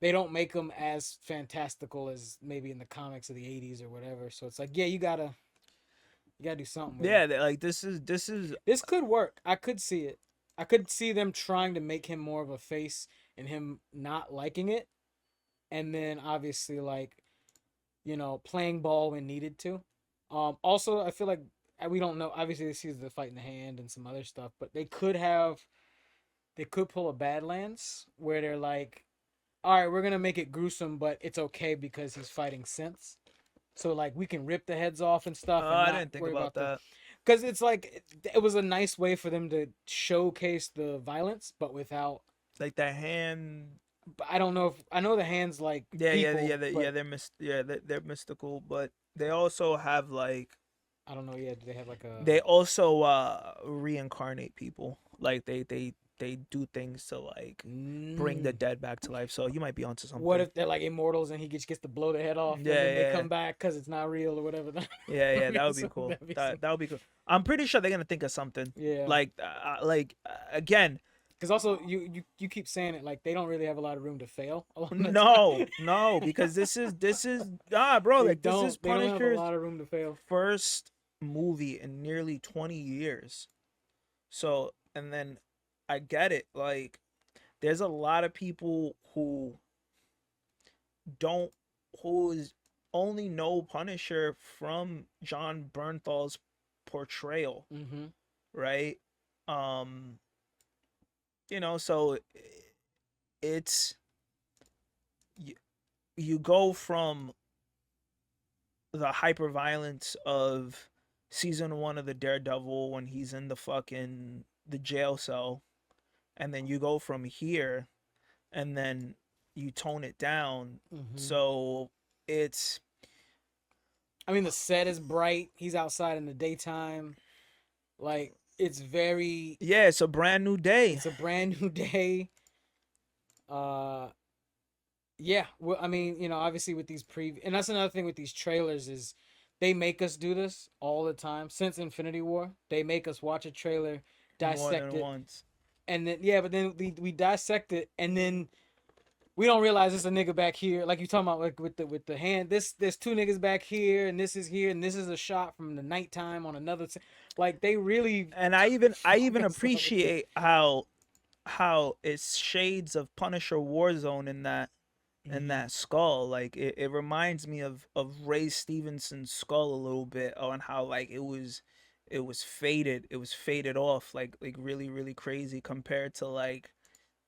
they don't make them as fantastical as maybe in the comics of the 80s or whatever. So it's like, yeah, you gotta do something with Yeah, it. like this is This could work. I could see it. I could see them trying to make him more of a face and him not liking it, and then obviously like playing ball when needed to. Also, I feel like we don't know. Obviously, this is the fight in the Hand and some other stuff, but they could pull a Badlands where they're like, all right, we're gonna make it gruesome, but it's okay because he's fighting synths. So like we can rip the heads off and stuff. And I not didn't think worry about that. Because it's like it was a nice way for them to showcase the violence, but without. Like the Hand. But I don't know if I know the Hand's like Yeah, people, they're mystical, but they also have like I don't know. Yeah, do they have like a? they also reincarnate people. Like they do things to like bring the dead back to life. So you might be onto something. What if they're like immortals and he just gets to blow the head off? Yeah, and then yeah. they come back because it's not real or whatever. Yeah, that would be So cool. that'd be That would be cool. I'm pretty sure they're gonna think of something. Yeah. Like again. Because also you keep saying it like they don't really have a lot of room to fail. No, because this is bro. Like this is They don't have a Punisher's lot of room to fail. first movie in nearly 20 years. So, and then I get it. Like, there's a lot of people who only know Punisher from John Bernthal's portrayal, Mm-hmm. right? So it's you go from the hyper violence of season 1 of the Daredevil when he's in the jail cell, and then you go from here and then you tone it down. Mm-hmm. So it's I mean, the set is bright. He's outside in the daytime. Like it's very. Yeah, it's a brand new day. It's a brand new day. Yeah. Well, I mean, obviously with these and that's another thing with these trailers is they make us do this all the time. Since Infinity War, they make us watch a trailer, dissect more than it, once. and then but then we dissect it, and then we don't realize there's a nigga back here, like you talking about, like with the Hand. There's two niggas back here, and this is here, and this is a shot from the nighttime on another. Like they really. And I even appreciate how it's shades of Punisher Warzone in that skull. Like it reminds me of Ray Stevenson's skull a little bit, on how like it was faded off like really really crazy compared to like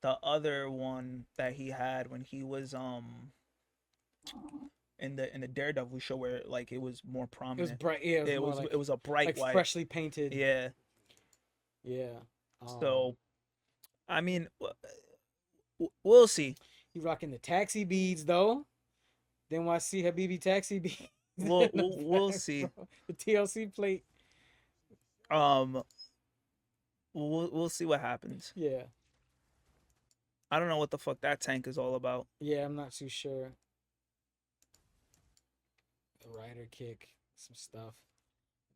the other one that he had when he was in the Daredevil show, where like it was more prominent. It was bright. Yeah, it was a bright like white, freshly painted. Yeah. So I mean, we'll see. He rocking the taxi beads though. Then why see Habibi taxi beads? We'll see. The TLC plate. We'll see what happens. Yeah. I don't know what the fuck that tank is all about. Yeah, I'm not too sure. The rider kick, some stuff.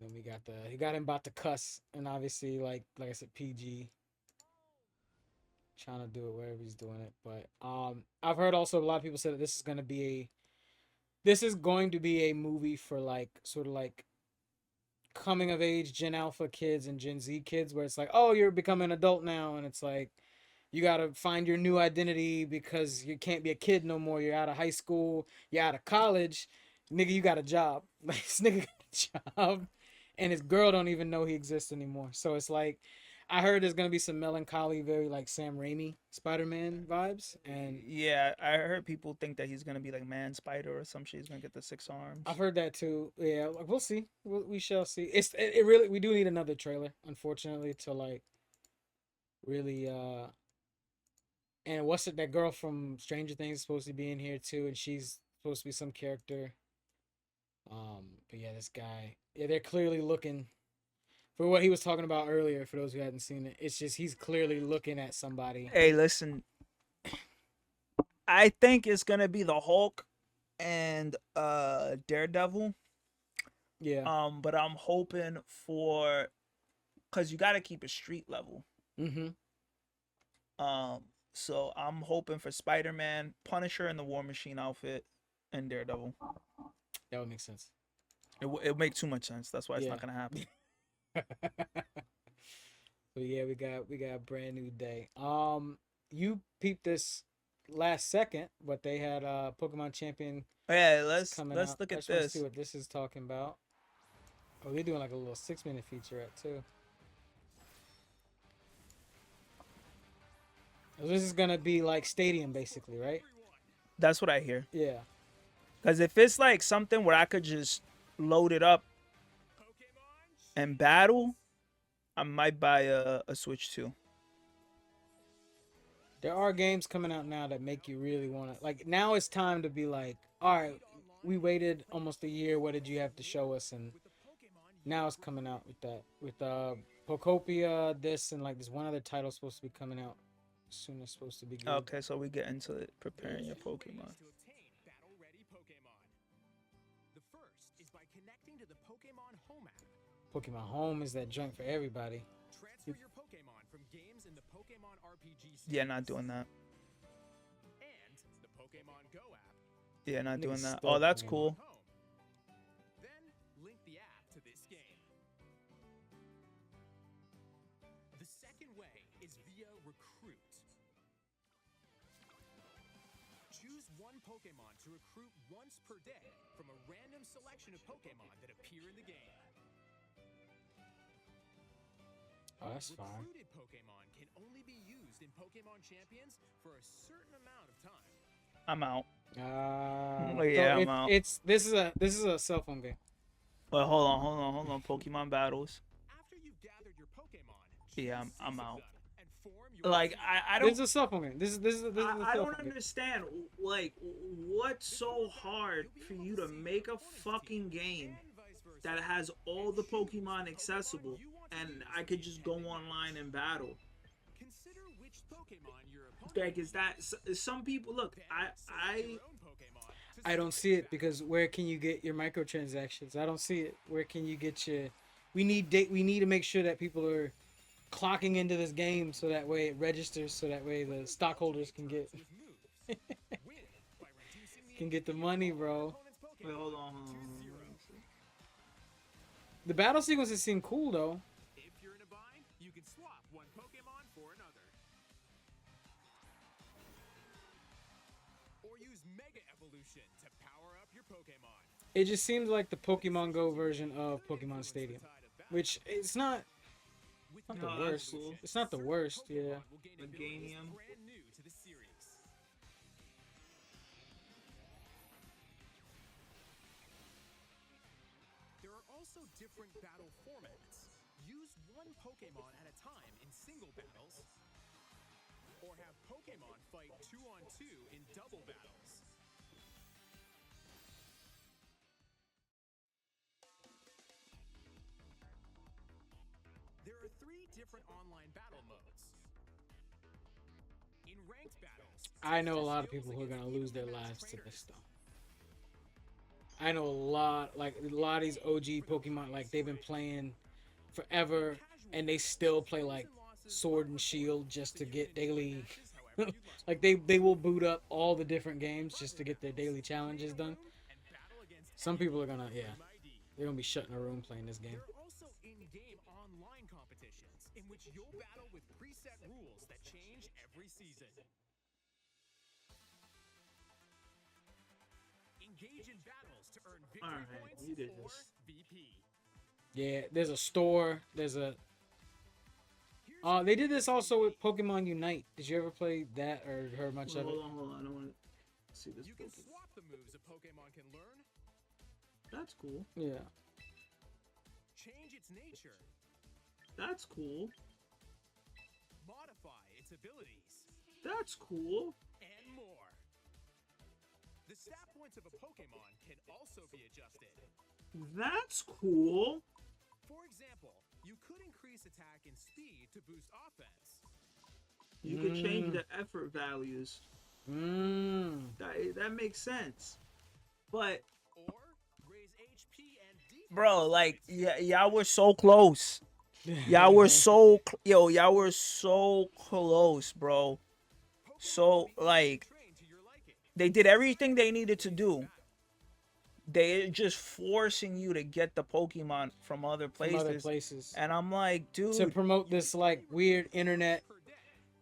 Then we got he got him about to cuss, and obviously like I said, PG. Trying to do it wherever he's doing it, but I've heard also a lot of people say that this is going to be a movie for like sort of like coming of age Gen Alpha kids and Gen Z kids, where it's like, oh, you're becoming an adult now, and it's like you got to find your new identity because you can't be a kid no more. You're out of high school, you're out of college, nigga, you got a job. Like this nigga got a job, and his girl don't even know he exists anymore. So it's like, I heard there's gonna be some melancholy, very like Sam Raimi Spider-Man vibes, and Yeah, I heard people think that he's gonna be like Man Spider or some shit. He's gonna get the 6 arms. I've heard that too. Yeah, like, we'll see. We shall see. It really, we do need another trailer, unfortunately, to like really. And what's it? That girl from Stranger Things is supposed to be in here too, and she's supposed to be some character. But yeah, this guy. Yeah, they're clearly looking for what he was talking about earlier. For those who hadn't seen it, it's just he's clearly looking at somebody. Hey, listen. I think it's gonna be the Hulk and Daredevil. Yeah. But I'm hoping for, cause you gotta keep it street level. Mm-hmm. So I'm hoping for Spider-Man, Punisher in the War Machine outfit, and Daredevil. That would make sense. It make too much sense. That's why it's Yeah. not gonna happen. So yeah, we got a brand new day. You peeped this last second, but they had Pokemon Champion Yeah, let's let's look I at just wanna this. see what this is talking about. Oh, they're doing like a little 6-minute featurette too. So this is gonna be like Stadium, basically, right? That's what I hear. Yeah. Cause if it's like something where I could just load it up and battle, I might buy a Switch 2. There are games coming out now that make you really want to, like, now it's time to be like, all right, we waited almost a year. What did you have to show us? And now it's coming out with that, with Pokopia, this, and like this one other title supposed to be coming out soon. It's supposed to be good. Okay, so we get into it, preparing your Pokemon. To obtain battle-ready Pokemon. The first is by connecting to the Pokemon Home app. Pokemon Home is that joint for everybody. Transfer your Pokemon from games in the Pokemon RPG series. Yeah, not doing that. And the Pokemon Go app. Yeah, not doing Niggas that. stuck, Oh, that's man. cool. Home. Then link the app to this game. The second way is via Recruit. Choose one Pokemon to recruit once per day from a random selection of Pokemon that appear in the game. Oh, that's fine. Recruited Pokemon can only be used in Pokemon Champions for a certain amount of time. I'm out. Yeah, I'm out. This is a cell phone game. But hold on. Pokemon battles. After you've gathered your Pokemon, Yeah, choose I'm six of out. them and form your Like team. I This don't is a cell phone game. This is a I cell don't phone game. understand like what's so hard for you to make a fucking game And vice versa. that has all the Pokemon accessible and I could just go online and battle. Consider which Pokemon your opponent Like is that some people look I your own Pokemon to I don't see it because where can you get your microtransactions? I don't see it. Where can you get your? We need to make sure that people are clocking into this game so that way it registers, so that way the stockholders can get with moves. Win by reducing the can get the money, bro. opponent's Pokemon Wait, hold on. to zero. The battle sequences seem cool though. If you're in a bind, you can swap one Pokemon for another. Or use Mega Evolution to power up your Pokemon. It just seems like the Pokemon Go version of Pokemon Stadium, which it's not. Not the No, that's worst. cool. It's not the worst. Yeah. Will gain abilities Meganium. brand new to the series. There are also different battle formats. Use one Pokemon at a time in single battles, or have Pokemon fight 2-on-2 in double battles. There are 3 different online battle modes. In ranked battles, I know a lot of people who are gonna lose their lives to this stuff. I know a lot of these OG Pokemon, like they've been playing forever, and they still play like Sword and Shield just to get daily. Like they will boot up all the different games just to get their daily challenges done. Some people are gonna they're gonna be shut in a room playing this game. There are also in-game online competitions in which you'll battle with preset rules that change every season. Engage in battles to earn victory Alright, points you did or this. VP. Yeah, there's a store. There's a Here's They did this also with Pokemon Unite. Did you ever play that or heard much of it? Hold on. I don't want to see this. You can Pokemon. swap the moves a Pokemon can learn, That's cool. Yeah. change its nature, That's cool. modify its abilities, That's cool. and more. The stat points of a Pokemon can also be adjusted. That's cool. For example, you could increase attack and speed to boost offense. You could change the effort values. That makes sense. But Or raise HP and defense. bro, like y'all were so close. Y'all were so y'all were so close, bro. So like Train to your liking. they did everything they needed to do. They're just forcing you to get the Pokemon from other From places. other places. And I'm like, To dude, promote this like weird internet.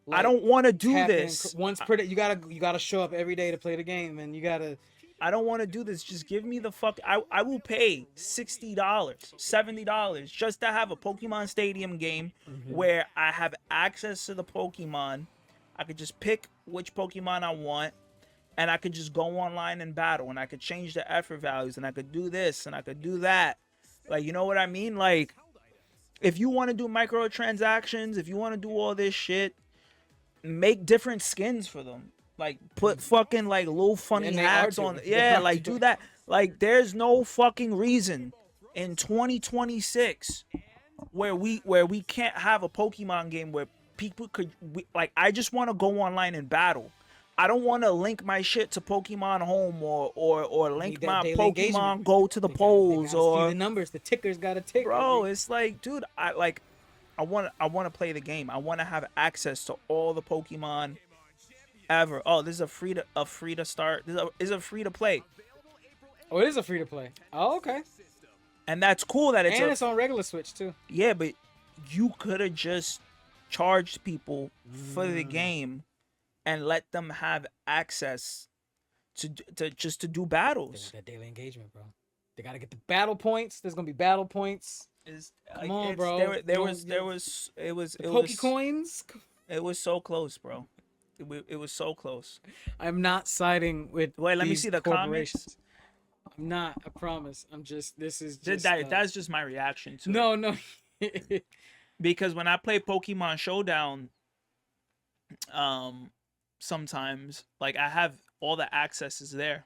I don't want to do tap in this. once per day. You gotta show up every day to play the game, and you gotta. I don't want to do this. Just give me the fuck. I will pay $60, $70 just to have a Pokemon Stadium game where I have access to the Pokemon. I could just pick which Pokemon I want, and I could just go online and battle, and I could change the effort values, and I could do this, and I could do that. Like, you know what I mean? Like, if you want to do microtransactions, if you want to do all this shit, make different skins for them. Like, put fucking like little funny And they hats are on. doing it. They Yeah, are like doing do that. Like, there's no fucking reason in 2026 where we can't have a Pokemon game where people could like. I just want to go online and battle. I don't want to link my shit to Pokemon Home or link Need that my daily Pokemon engagement. Go to the They polls gotta see or the numbers. The tickers gotta tick. bro. It's like, dude, I want to play the game. I want to have access to all the Pokemon ever. Oh, this is a free to start. This is a free to play, Oh, it is a free to play. Oh, okay. and that's cool that And it's on regular Switch too. yeah. But you could have just charged people for the game and let them have access to just to do They want battles. that daily engagement, bro. They gotta get the battle points. There's gonna be battle points. Come on, bro. There Don't was The Pokecoins. it was so close, bro. It was so close. I'm not siding with. Wait, let me these see the corporations. comments. I'm not. I promise. I'm just. This is just. That's just my reaction to it. no. Because when I play Pokemon Showdown, sometimes like I have all the accesses there.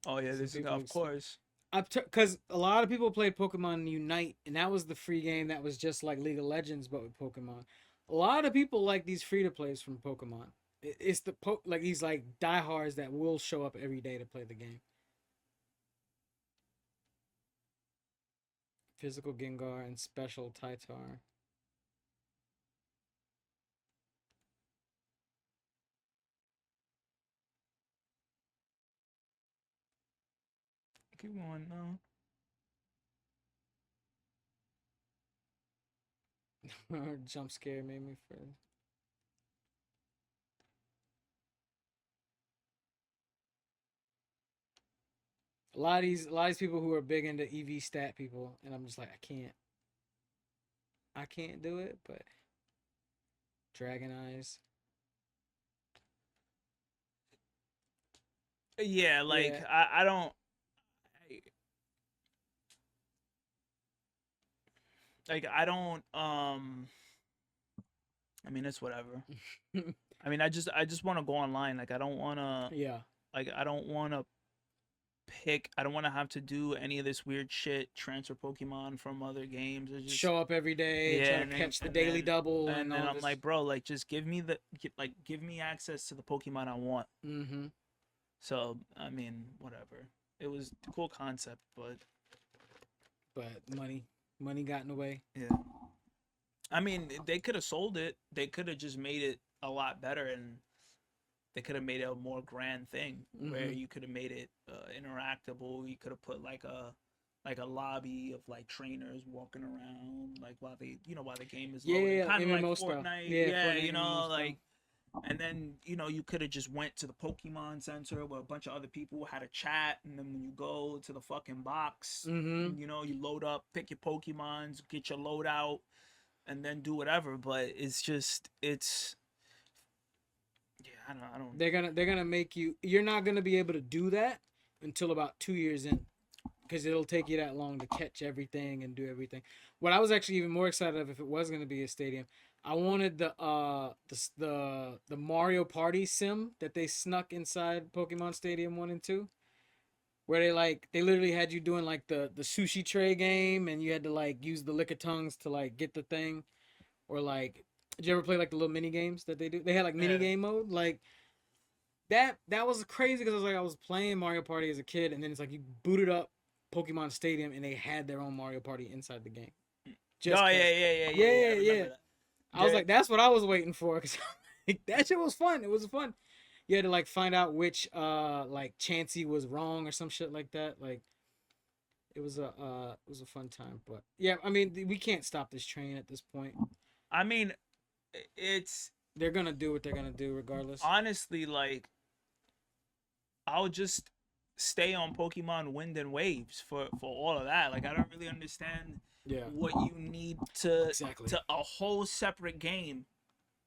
Oh yeah, Some this is people of course. Because a lot of people played Pokemon Unite, and that was the free game that was just like League of Legends, but with Pokemon. A lot of people like these free to plays from Pokemon. It's the like these like diehards that will show up every day to play the game. Physical Gengar and special Taitar. Keep going now. Jump scare made me feel. A lot of these people who are big into EV stat people, and I'm just like, I can't do it, but Dragon Eyes. Yeah, like Yeah. I don't. Like I don't. I mean, it's whatever. I mean, I just want to go online. Like I don't want to. Yeah. Like I don't want to pick. I don't want to have to do any of this weird shit. Transfer Pokemon from other games. Or just Show up every day, Yeah, try and to then- catch the and daily then- double, and then all I'm this. like, bro, like just give me give me access to the Pokemon I want. Mm-hmm. So I mean, whatever. It was a cool concept, but But money got in the way. yeah. I mean, they could have sold it. They could have just made it a lot better, and they could have made it a more grand thing where Mhm. you could have made it interactable. You could have put like a lobby of like trainers walking around like while the game is loading. Yeah, Kind of like MMO style. Fortnite. Yeah, Yeah, Fortnite you know, MMO style. like. And then, you could have just went to the Pokemon Center where a bunch of other people had a chat. And then when you go to the fucking box, Mm-hmm. you load up, pick your Pokemons, get your loadout. and then do whatever. But it's just it's yeah, I don't. They're gonna make you. You're not gonna be able to do that until about 2 years in, because it'll take you that long to catch everything and do everything. What I was actually even more excited of, if it was gonna be a stadium, I wanted the Mario Party sim that they snuck inside Pokemon Stadium 1 and 2, where they literally had you doing like the sushi tray game, and you had to like use the lick of tongues to like get the thing, or like, did you ever play like the little mini games that they do? They had like mini Yeah. game mode, like that was crazy, because I was playing Mario Party as a kid, and then it's like you booted up Pokemon Stadium and they had their own Mario Party inside the game. Just Oh 'cause. yeah. I remember that. I was Yeah. like, that's what I was waiting for, because like, that shit was fun. It was fun. You had to like find out which like Chansey was wrong or some shit like that. Like it was a fun time. But yeah, I mean, we can't stop this train at this point. I mean, it's They're gonna do what they're gonna do regardless. honestly like I'll just stay on Pokemon Wind and Waves for all of that. Like I don't really understand Yeah. what you need to Exactly. to a whole separate game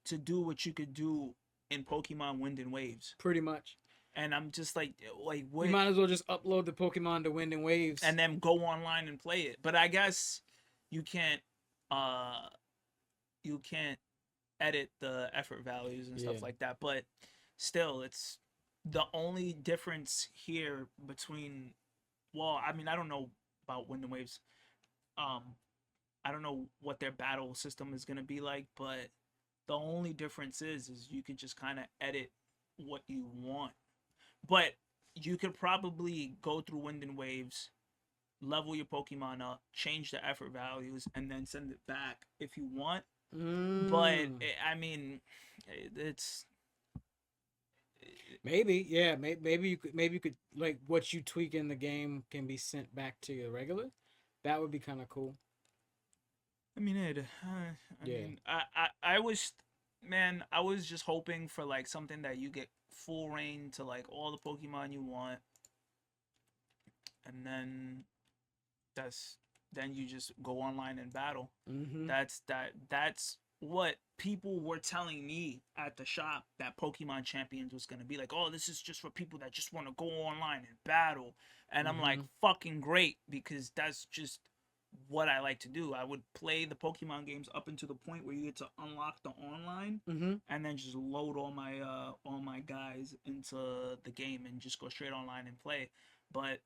to do what you could do in Pokemon Wind and Waves. Pretty much. And I'm just like You what, might as well just upload the Pokemon to Wind and Waves. and then go online and play it. But I guess you can't uh you can't edit the effort values and stuff Yeah. like that. But still, it's the only difference here between. Well, I mean, I don't know about Wind and Waves. I don't know what their battle system is gonna be like, but the only difference is you could just kind of edit what you want. But you could probably go through Wind and Waves, level your Pokemon up, change the effort values, and then send it back if you want. But I mean, it's maybe, yeah, maybe you could like what you tweak in the game can be sent back to your regular. That would be kind of cool. I mean, Yeah. mean, I was, man, I was just hoping for like something that you get full reign to like all the Pokemon you want, and then you just go online and battle. Mm-hmm. That's what people were telling me at the shop that Pokemon Champions was gonna be like. Oh, this is just for people that just want to go online and battle. And I'm like, fucking great, because that's just what I like to do. I would play the Pokemon games up until the point where you get to unlock the online, and then just load all my guys into the game and just go straight online and play. But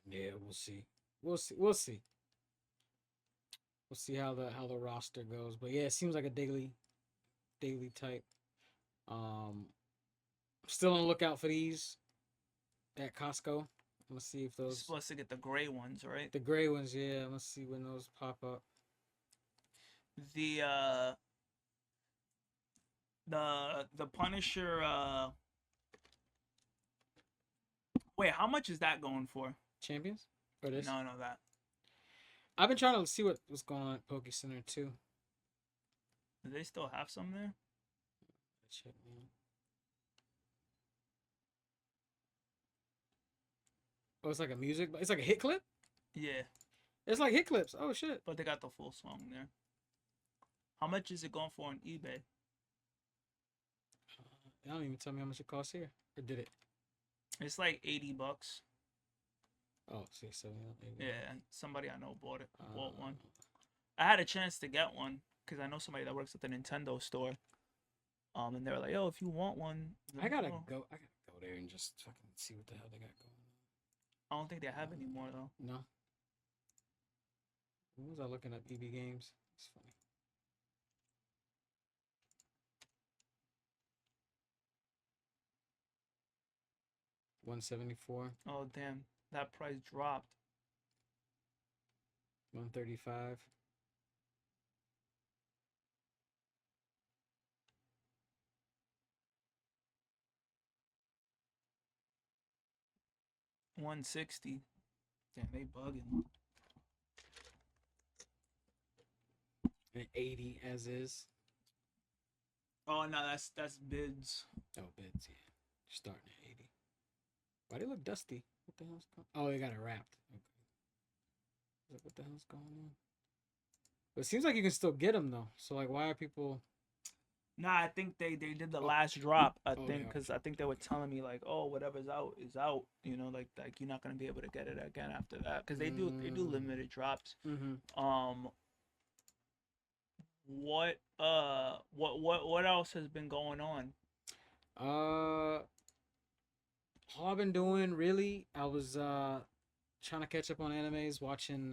yeah, we'll see. We'll see. We'll see how the roster goes. But yeah, it seems like a daily type. Still on the lookout for these at Costco. Let's see if you're those supposed to get the gray ones, right? the gray ones. Yeah, let's see when those pop up. The the Punisher. Wait, how much is that going for? Champions or this? No, that. I've been trying to see what's going on at Poke Center too. Do they still have some there? Check, man. Oh, it's like a music. It's like a hit clip. Yeah, It's like hit clips. Oh shit. but they got the full song there. How much is it going for on eBay? They don't even tell me how much it costs here. Or did it? It's like $80. Oh, see, so Yeah, somebody I know bought it. Bought one. Uh, I had a chance to get one because I know somebody that works at the Nintendo store. And they were like, "Oh, if you want one, let I me gotta know." go. I gotta go there and just fucking see what the hell they got going I don't think they have any more though. on. No. When was I looking up EB games? It's funny. $174, Oh damn, that price dropped. $135. $160. Damn, they bugging. And 80 as is. Oh no, that's bids. Oh, bids, yeah. Starting at 80. Why they look dusty? What the hell's going on? Oh, they got it wrapped. Okay. What the hell's going on? But it seems like you can still get them though. So like, why are people? Nah, I think they did the Oh, last drop. I oh think yeah. because I think they were telling me like, oh, whatever's out is out. You know, like you're not gonna be able to get it again after that because they do limited drops. Mm-hmm. Um, what else has been going on? Uh, all I've been doing really, I was trying to catch up on animes, watching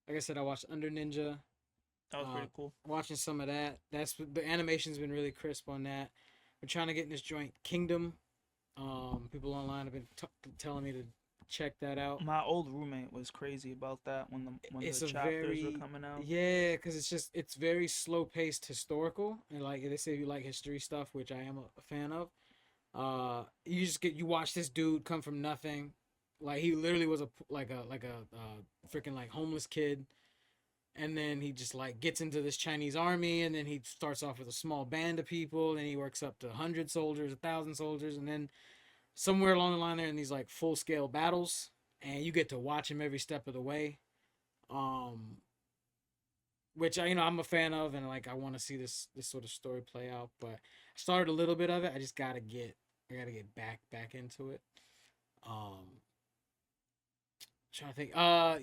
like I said, I watched Under Ninja. That was pretty cool. Watching some of that. That's the animation's been really crisp on that. We're trying to get in this joint Kingdom. People online have been telling me to check that out. My old roommate was crazy about that when It's the a chapters were very coming out. yeah, because it's very slow paced historical, and like they say, if you like history stuff, which I am a fan of. You watch this dude come from nothing, like he literally was a freaking like homeless kid, and then he just like gets into this Chinese army, and then he starts off with a small band of people, and he works up to 100 soldiers, 1,000 soldiers, and then somewhere along the line there in these like full scale battles, and you get to watch him every step of the way. Um, which I'm a fan of, and like I want to see this sort of story play out. But I started a little bit of it. I gotta get back into it. Um, trying to think.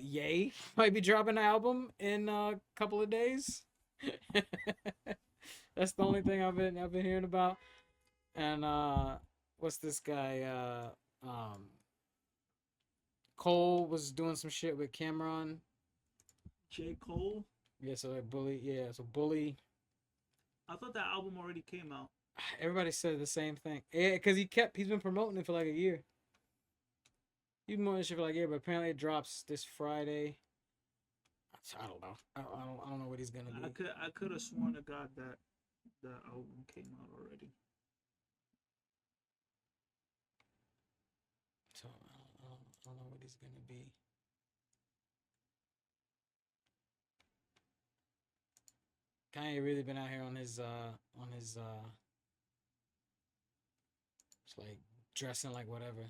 Yay might be dropping an album in a couple of days. That's the only thing I've been hearing about. And what's this guy? Cole was doing some shit with Cameron. J. Cole. Yeah, so like Bully. Yeah, so Bully. I thought that album already came out. Everybody said the same thing. Yeah, because he's been promoting it for like a year. He's been promoting shit for like a year, but apparently it drops this Friday. I don't know. I don't know what he's gonna be. I could have sworn to God that the album came out already. So I don't know what he's gonna be. Kanye really been out here on his just like dressing like whatever.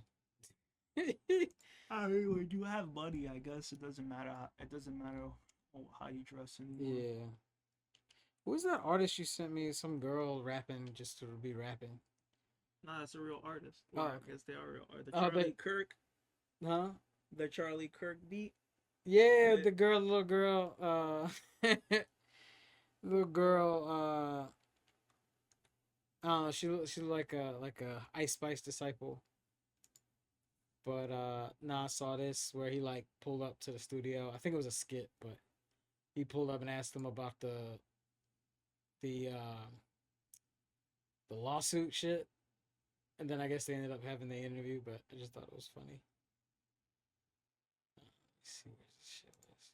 I mean, when you have money, I guess it doesn't matter. It doesn't matter how you dress anymore. Yeah. Who's that artist you sent me? Some girl rapping just to be rapping. Nah, that's a real artist. Oh, Well, okay. I guess they are real. The Oh, Charlie but- Kirk, Huh? the Charlie Kirk beat. Yeah, Yeah. the little girl, little girl, I don't know, she looked like a Ice Spice disciple. But nah, I saw this where he like pulled up to the studio. I think it was a skit, but he pulled up and asked them about the the lawsuit shit. And then I guess they ended up having the interview, but I just thought it was funny. Let's see where this shit was.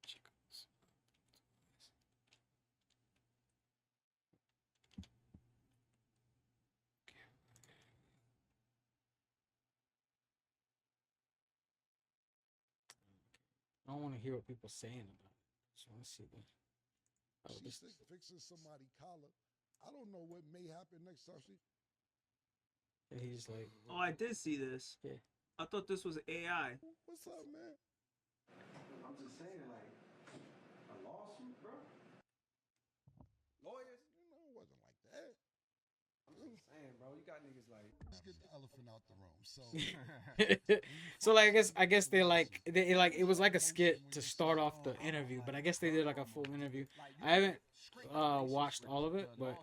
Check out this. I don't want to hear what people saying about it. I just want to see the. Oh, She this. fixes somebody's collar. I don't know what may happen next time she. And he's like, Oh, I did see this. Yeah. I thought this was AI. What's up, man? I'm just saying, like, a lawsuit, bro? Lawyers? You know, it wasn't like that. I'm just saying, bro. You got niggas like. Let's get the elephant out the room. So, so like I guess they it was like a skit to start off the interview, but I guess they did like a full interview. I haven't watched all of it, but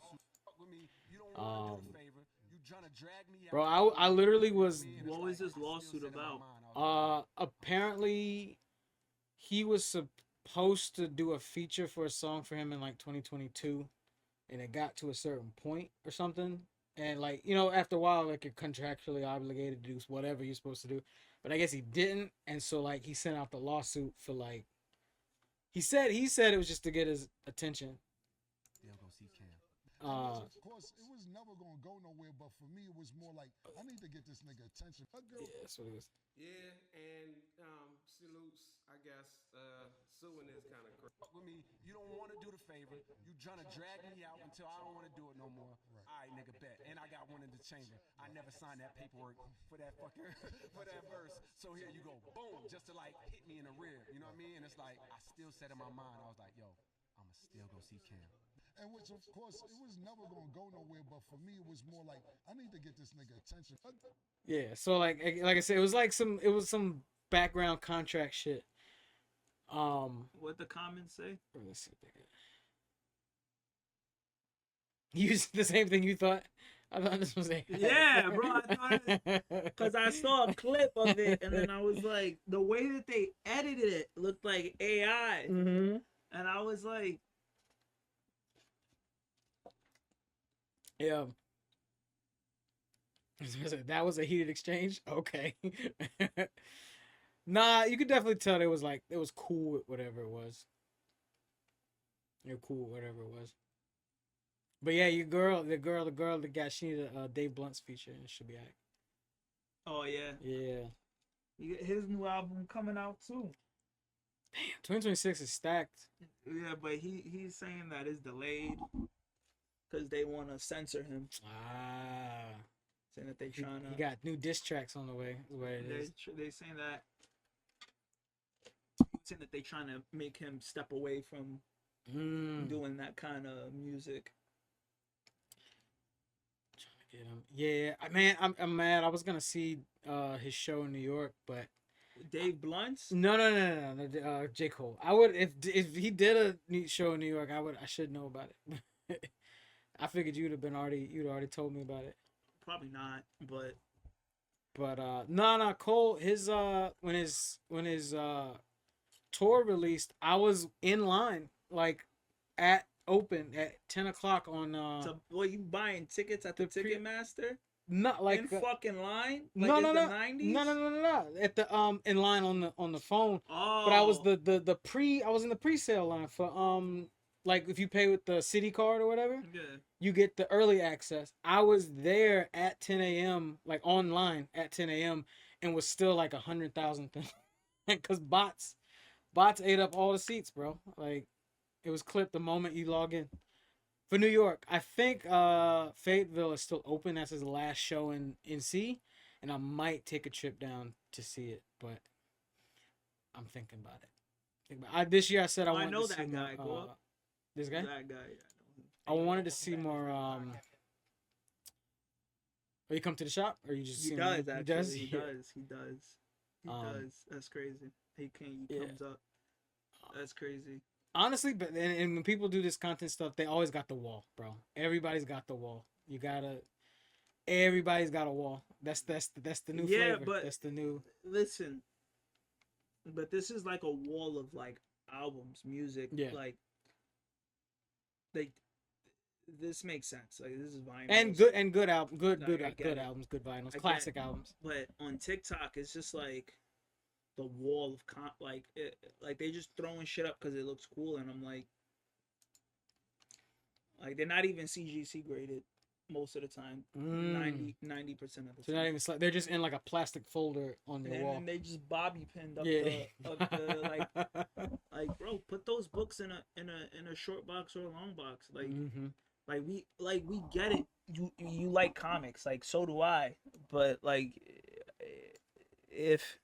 bro, I literally was What was this lawsuit about? apparently he was supposed to do a feature for a song for him in like 2022, and it got to a certain point or something. And like, after a while, like you're contractually obligated to do whatever you're supposed to do. But I guess he didn't, and so like he sent out the lawsuit for like he said it was just to get his attention. of course, it was never gonna go nowhere. But for me, it was more like I need to get this nigga attention. That girl, Yeah, that's what it was. Yeah, and salutes, I guess. Suing is kind of crazy. With me, you don't want to do the a favor. You trying to drag me out until I don't want to do it no more. Right. All right, nigga, bet. And I got one in the chamber. I never signed that paperwork for that fucking for that verse. So here you go, boom, just to like hit me in the rear. You know what I mean? And it's like I still said in my mind, I was like, yo, I'ma still go see Cam. And which, of course, it was never going to go nowhere. But for me, it was more like, I need to get this nigga attention. Yeah, so like I said, it was some background contract shit. What the comments say? Let's see. You the same thing you thought? I thought this was a Yeah, bro. I thought because I saw a clip of it, and then I was like, the way that they edited it looked like AI, Mm-hmm. and I was like, Yeah. That was a heated exchange. Okay. Nah, you could definitely tell it was cool with whatever it was. You're cool with whatever it was. But yeah, the girl, the guy, she needed a Dave Blunt's feature, and it should be alright. oh yeah, Yeah. his new album coming out too. Damn, 2026 is stacked. Yeah, but he's saying that it's delayed because they want to censor him, saying that they trying to. He got new diss tracks on the way. Is what it is. They saying that. Saying that they trying to make him step away from doing that kind of music. Get him. Yeah, man, I'm mad. I was gonna see his show in New York, but Dave Blunt's? No, J. Cole. I would if he did a show in New York, I should know about it. I figured you'd already told me about it. Probably not, but no, Cole, his when his tour released, I was in line like at open at 10 o'clock on so what, you buying tickets at the Ticketmaster? Not like in fucking line? Like no, it's no, the no, 90s? no. At the in line on the phone. Oh. But I was I was in the pre-sale line for like if you pay with the city card or whatever, Yeah. you get the early access. I was there at 10 a.m. like online at 10 a.m. and was still like 100,000 because bots ate up all the seats, bro. Like it was clipped the moment you log in. For New York, I think Fayetteville is still open. That's his last show in NC, and I might take a trip down to see it, but I'm thinking about it. This year I said I wanted know to that see guy. more, Go up. this guy? That guy, yeah. I wanted to see more. Or you come to the shop, or you just He see does, him? actually. He Yeah. does. He does. That's crazy. He comes up. That's crazy. Honestly, but and when people do this content stuff, they always got the wall, bro. Everybody's got the wall. Everybody's got a wall. That's the new flavor. But that's the new. Listen, but this is like a wall of like albums, music. Yeah. Like this makes sense. Like this is vinyl. And good albums, good albums, good vinyls, classic albums. But on TikTok, it's just like the wall of like they just throwing shit up because it looks cool, and I'm like they're not even CGC graded most of the time. 90% of the time. So not even they're just in like a plastic folder on their wall. And they just bobby pinned up Yeah. like bro, put those books in a short box or a long box. Like we get it. You like comics, like so do I. But like if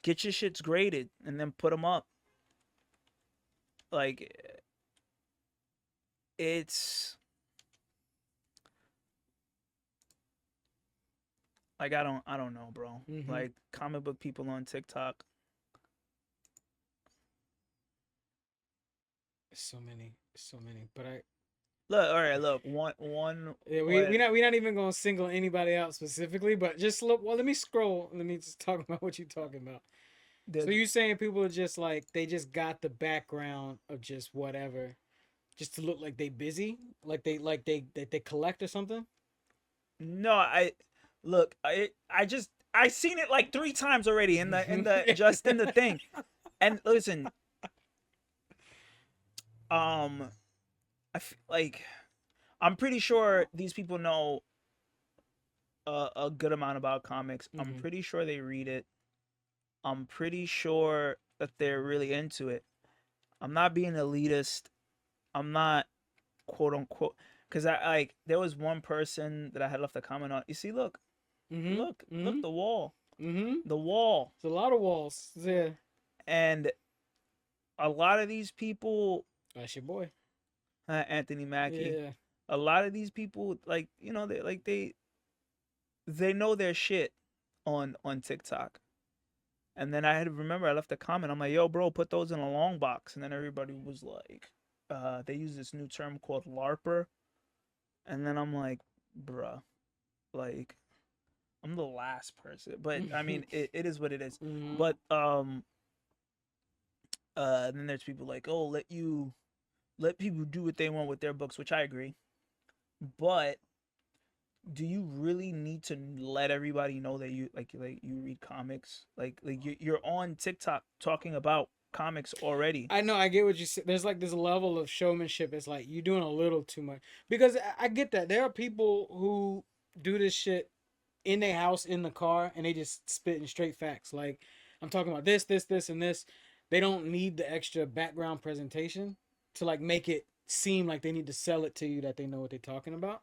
get your shits graded and then put them up. Like it's like I don't know, bro. Mm-hmm. Like comic book people on TikTok. So many. But Look. One. Yeah, we're not even gonna single anybody out specifically, but just look. Well, let me scroll. Let me just talk about what you're talking about. So you saying people are just like they just got the background of just whatever, just to look like they busy, like they collect or something? No, I seen it like 3 times already in the just in the thing, and listen, I'm pretty sure these people know a good amount about comics. Mm-hmm. I'm pretty sure they read it. I'm pretty sure that they're really into it. I'm not being elitist. I'm not quote unquote, because I like there was one person that I had left a comment on. You see, look, look the wall, the wall, It's a lot of walls. Yeah, and a lot of these people, that's your boy. Anthony Mackie. Yeah. A lot of these people, like they know their shit on TikTok. And then I left a comment. I'm like, yo, bro, put those in a long box. And then everybody was like, they use this new term called LARPer. And then I'm like, bruh, like, I'm the last person. But I mean, it is what it is. Mhm. But then there's people like, oh, let people do what they want with their books, which I agree. But do you really need to let everybody know that you like you read comics? Like you're on TikTok talking about comics already. I know, I get what you said. There's like this level of showmanship. It's like you're doing a little too much. Because I get that. There are people who do this shit in their house, in the car, and they just spitting straight facts. Like, I'm talking about this, and this. They don't need the extra background presentation to like make it seem like they need to sell it to you that they know what they're talking about.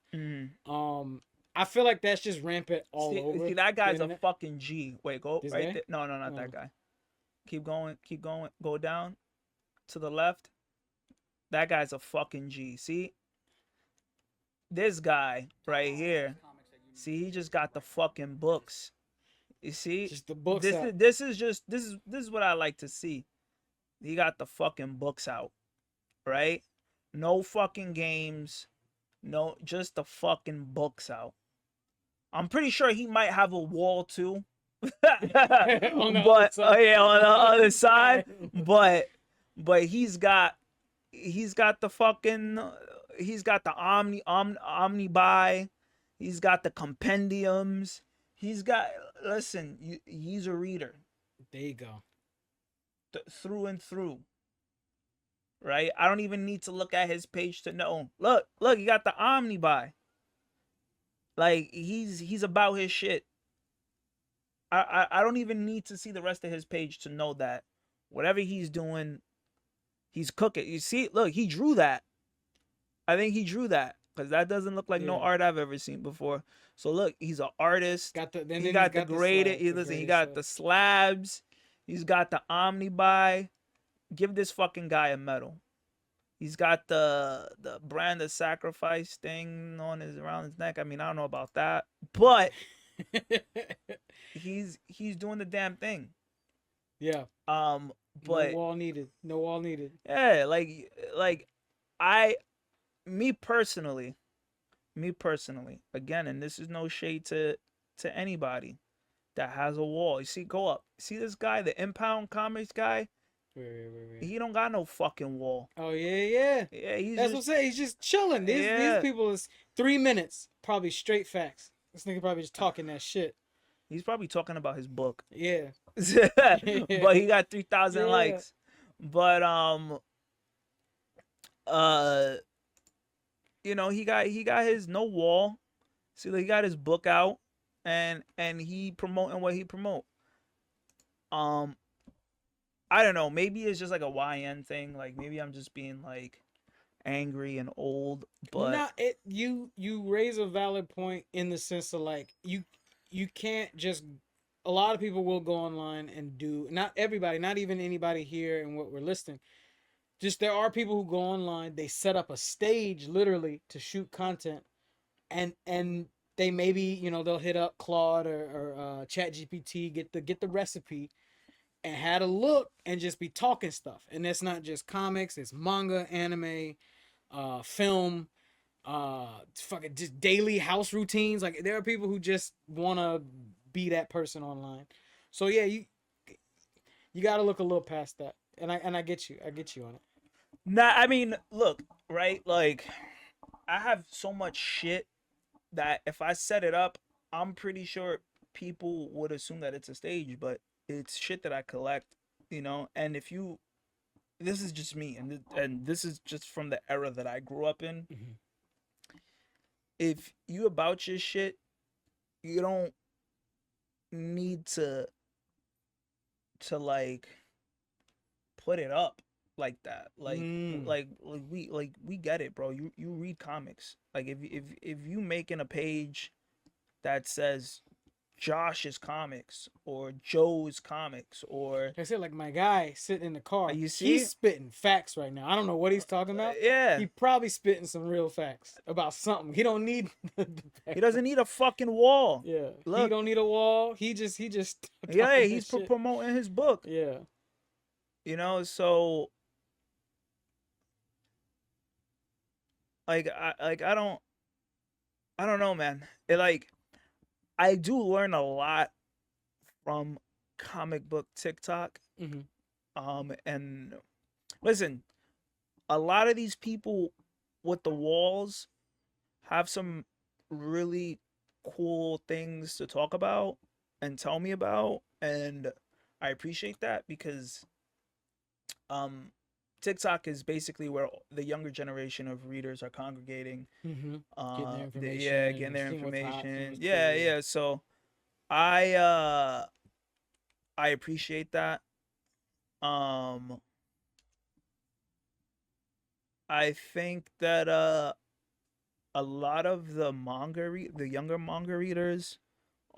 I feel like that's just rampant all over. See, that guy's the a internet. fucking G. Wait, go This right guy? there. No, not Oh. that guy. Keep going, go down to the left. That guy's a fucking G. See? This guy right here. See, he just got the fucking books. You see? Just the books This out. is what I like to see. He got the fucking books out. Right? No fucking games. No, just the fucking books out. I'm pretty sure he might have a wall too. On the But other side. yeah, on the other side. But he's got the fucking he's got the omni buy. He's got the compendiums. He's got he's a reader. There you go. Through and through. Right? I don't even need to look at his page to know. Look, he got the omni buy. Like he's about his shit. I don't even need to see the rest of his page to know that whatever he's doing, he's cooking. You see, look, he drew that. I think he drew that because that doesn't look like no art I've ever seen before. So look, he's an artist. He got the graded. He got the slabs. He's got the omni buy. Give this fucking guy a medal. He's got the brand of sacrifice thing around his neck. I mean, I don't know about that, but he's doing the damn thing. Yeah. But no wall needed. No wall needed. Yeah, me personally, again, and this is no shade to anybody that has a wall. You see, go up. See this guy, the Impound Comics guy? Wait. He don't got no fucking wall. Oh yeah. Yeah, that's what I'm saying. He's just chilling. These people is 3 minutes, probably straight facts. This nigga probably just talking that shit. He's probably talking about his book. Yeah. But he got 3,000 likes. But he got his no wall. See, he got his book out, and he promoting what he promote. I don't know. Maybe it's just like a YN thing. Like maybe I'm just being like angry and old. But you raise a valid point in the sense of like you can't just. A lot of people will go online and do, not everybody, not even anybody here and what we're listening. Just there are people who go online. They set up a stage literally to shoot content, and they maybe they'll hit up Claude or ChatGPT, get the recipe. And had a look and just be talking stuff. And that's not just comics, it's manga, anime, film, fucking just daily house routines. Like there are people who just wanna be that person online. So yeah, you gotta look a little past that. And I get you. I get you on it. Nah, I mean, look, right? Like I have so much shit that if I set it up, I'm pretty sure people would assume that it's a stage, but it's shit that I collect, and this is just me, and this is just from the era that I grew up in. Mm-hmm. If you about your shit, you don't need to like put it up. like that. Mm. We get it, bro. You read comics. Like if you making a page that says Josh's comics or Joe's comics or Like I said, like my guy sitting in the car, you see, he's spitting facts right now. I don't know what he's talking about. yeah, He probably spitting some real facts about something. He don't need the he doesn't need a fucking wall. Yeah, he Look, don't need a wall. He just yeah, talking he's that shit. promoting his book. Yeah, You know, so I don't know, man. It like I do learn a lot from comic book TikTok. Mhm. And listen, a lot of these people with the walls have some really cool things to talk about and tell me about, and I appreciate that because um TikTok is basically where the younger generation of readers are congregating. Getting their Yeah, information, getting their seeing what's hot, seeing information. what's Yeah, cool. yeah. So I appreciate that. Um I think that a lot of the younger manga readers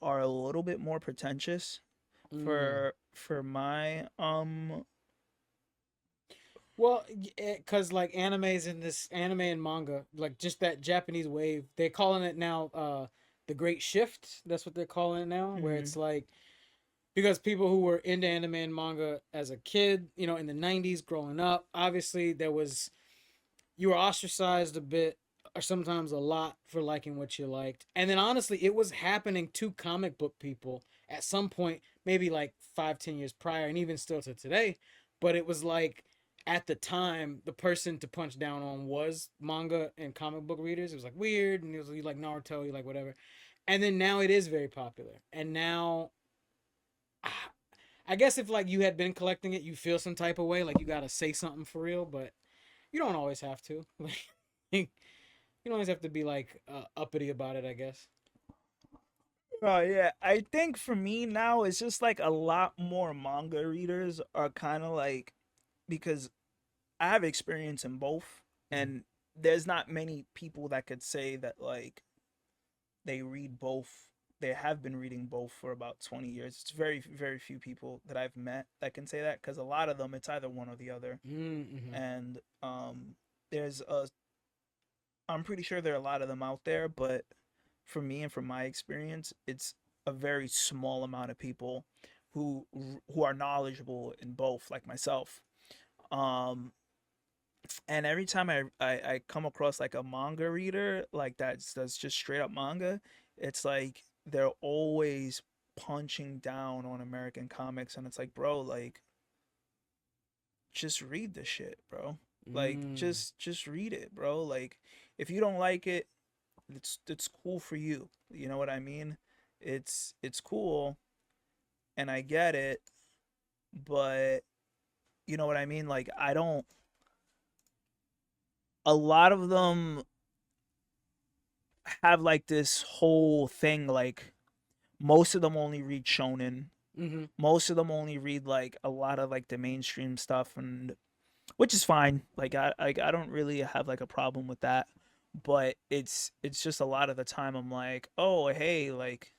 are a little bit more pretentious Mm. for my Well, cause like animes in this anime and manga, like just that Japanese wave, they're calling it now the Great Shift. That's what they're calling it now, where it's like because people who were into anime and manga as a kid, you know, in the 90s growing up, obviously there was you were ostracized a bit or sometimes a lot for liking what you liked. And then honestly, it was happening to comic book people at some point, maybe like 5, 10 years prior, and even still to today. But it was like at the time, the person to punch down on was manga and comic book readers. It was like weird, and it was you like Naruto, you like whatever. And then now it is very popular. And now I guess if like you had been collecting it, you feel some type of way, like you gotta say something for real, but you don't always have to. Like you don't always have to be like uppity about it, I guess. Oh yeah, I think for me now it's just like a lot more manga readers are kind of like because I have experience in both, and there's not many people that could say that like they read both. They have been reading both for about 20 years. It's very few people that I've met that can say that because a lot of them it's either one or the other. Mm-hmm. And there's a I'm pretty sure there are a lot of them out there, but for me and from my experience, it's a very small amount of people who who are knowledgeable in both, like myself. Um, and every time I come across like a manga reader like that's just straight up manga, it's like they're always punching down on American comics, and it's like, bro, like just read the shit, bro. Like Mm. just read it, bro. Like if you don't like it, it's cool for you. You know what I mean? It's cool and I get it, but you know what I mean? Like I don't a lot of them have like this whole thing like most of them only read shonen. Mm-hmm. Most of them only read like a lot of like the mainstream stuff and which is fine. Like I don't really have like a problem with that. But it's just a lot of the time I'm like, "Oh, hey, like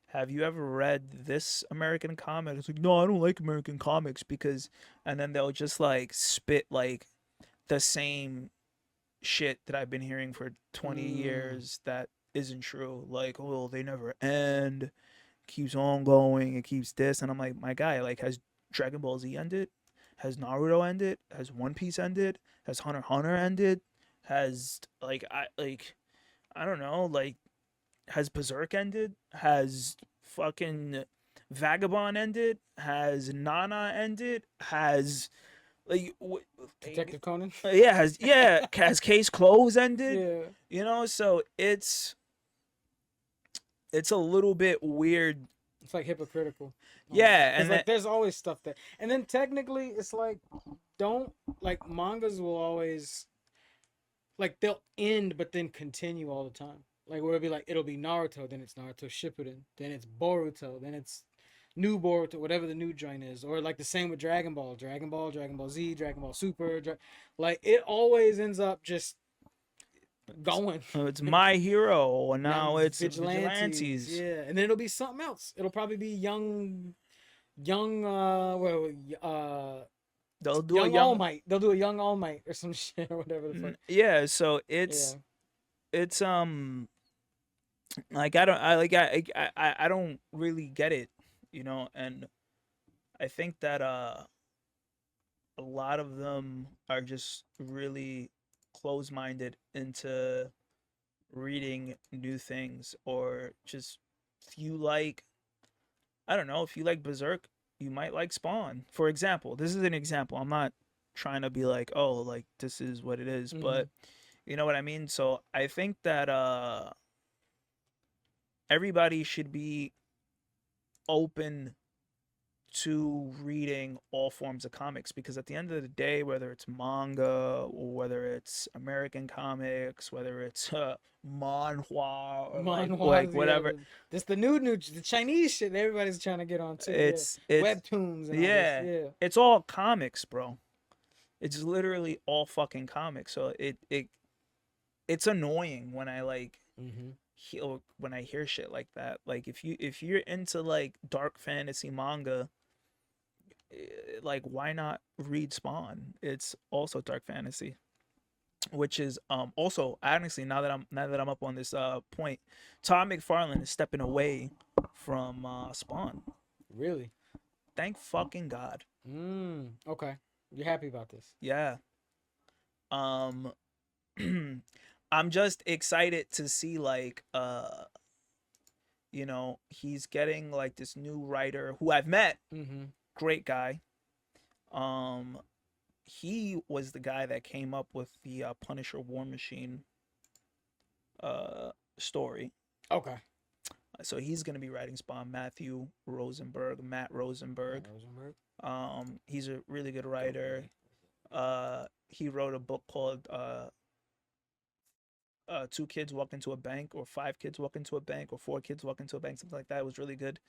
have you ever read this American comic?" It's like, "No, I don't like American comics because," and then they'll just like spit like the same shit that I've been hearing for 20 Mm. years that isn't true. Like, "Oh, they never end. Keeps on going. It keeps this." And I'm like, "My guy, like has Dragon Ball Z ended? Has Naruto ended? Has One Piece ended? Has Hunter x Hunter ended? Has I don't know, like has Berserk ended? Has fucking Vagabond ended? Has Nana ended? Has like Detective Conan. has Case Close ended? Yeah, You know, so it's a little bit weird. it's like hypocritical. Yeah, Because and then like there's always stuff that, and then technically it's like don't like mangas will always like they'll end but then continue all the time. Like where it'll be Naruto, then it's Naruto Shippuden, then it's Boruto, then it's new Boruto, whatever the new joint is, or like the same with Dragon Ball, Dragon Ball, Dragon Ball Z, Dragon Ball Super, like it always ends up just going. It's My Hero, and Now now it's vigilantes, Vigilantes. yeah, and then it'll be something else. It'll probably be young, They'll do a young All young, Might. They'll do a young All Might or some shit or whatever the fuck. yeah. So Yeah. it's like I don't really get it, and I think that a lot of them are just really close-minded into reading new things, or just if you like, I don't know, if you like Berserk, you might like Spawn. For example, this is an example. I'm not trying to be like, oh, like this is what it is, but you know what I mean? So I think that everybody should be open to reading all forms of comics, because at the end of the day, whether it's manga or whether it's American comics, whether it's manhwa or like whatever, This the the Chinese shit that everybody's trying to get on too. it's Webtoons and all yeah, this. Yeah. it's all comics, bro. It's literally all fucking comics. So it's annoying when I like when I hear shit like that. Like if you're into like dark fantasy manga, like why not read Spawn? It's also dark fantasy, which is also honestly, now that I'm up on this point, Todd McFarlane is stepping away from Spawn. Really? Thank fucking God. Okay. You're happy about this? Yeah. I'm just excited to see like he's getting like this new writer who I've met. Great guy. He was the guy that came up with the Punisher War Machine story. Okay. So he's gonna be writing Spawn. Matt Rosenberg. He's a really good writer. He wrote a book called Two Kids Walk Into a Bank, or Five Kids Walk Into a Bank, or Four Kids Walk Into a Bank, something like that. It was really good.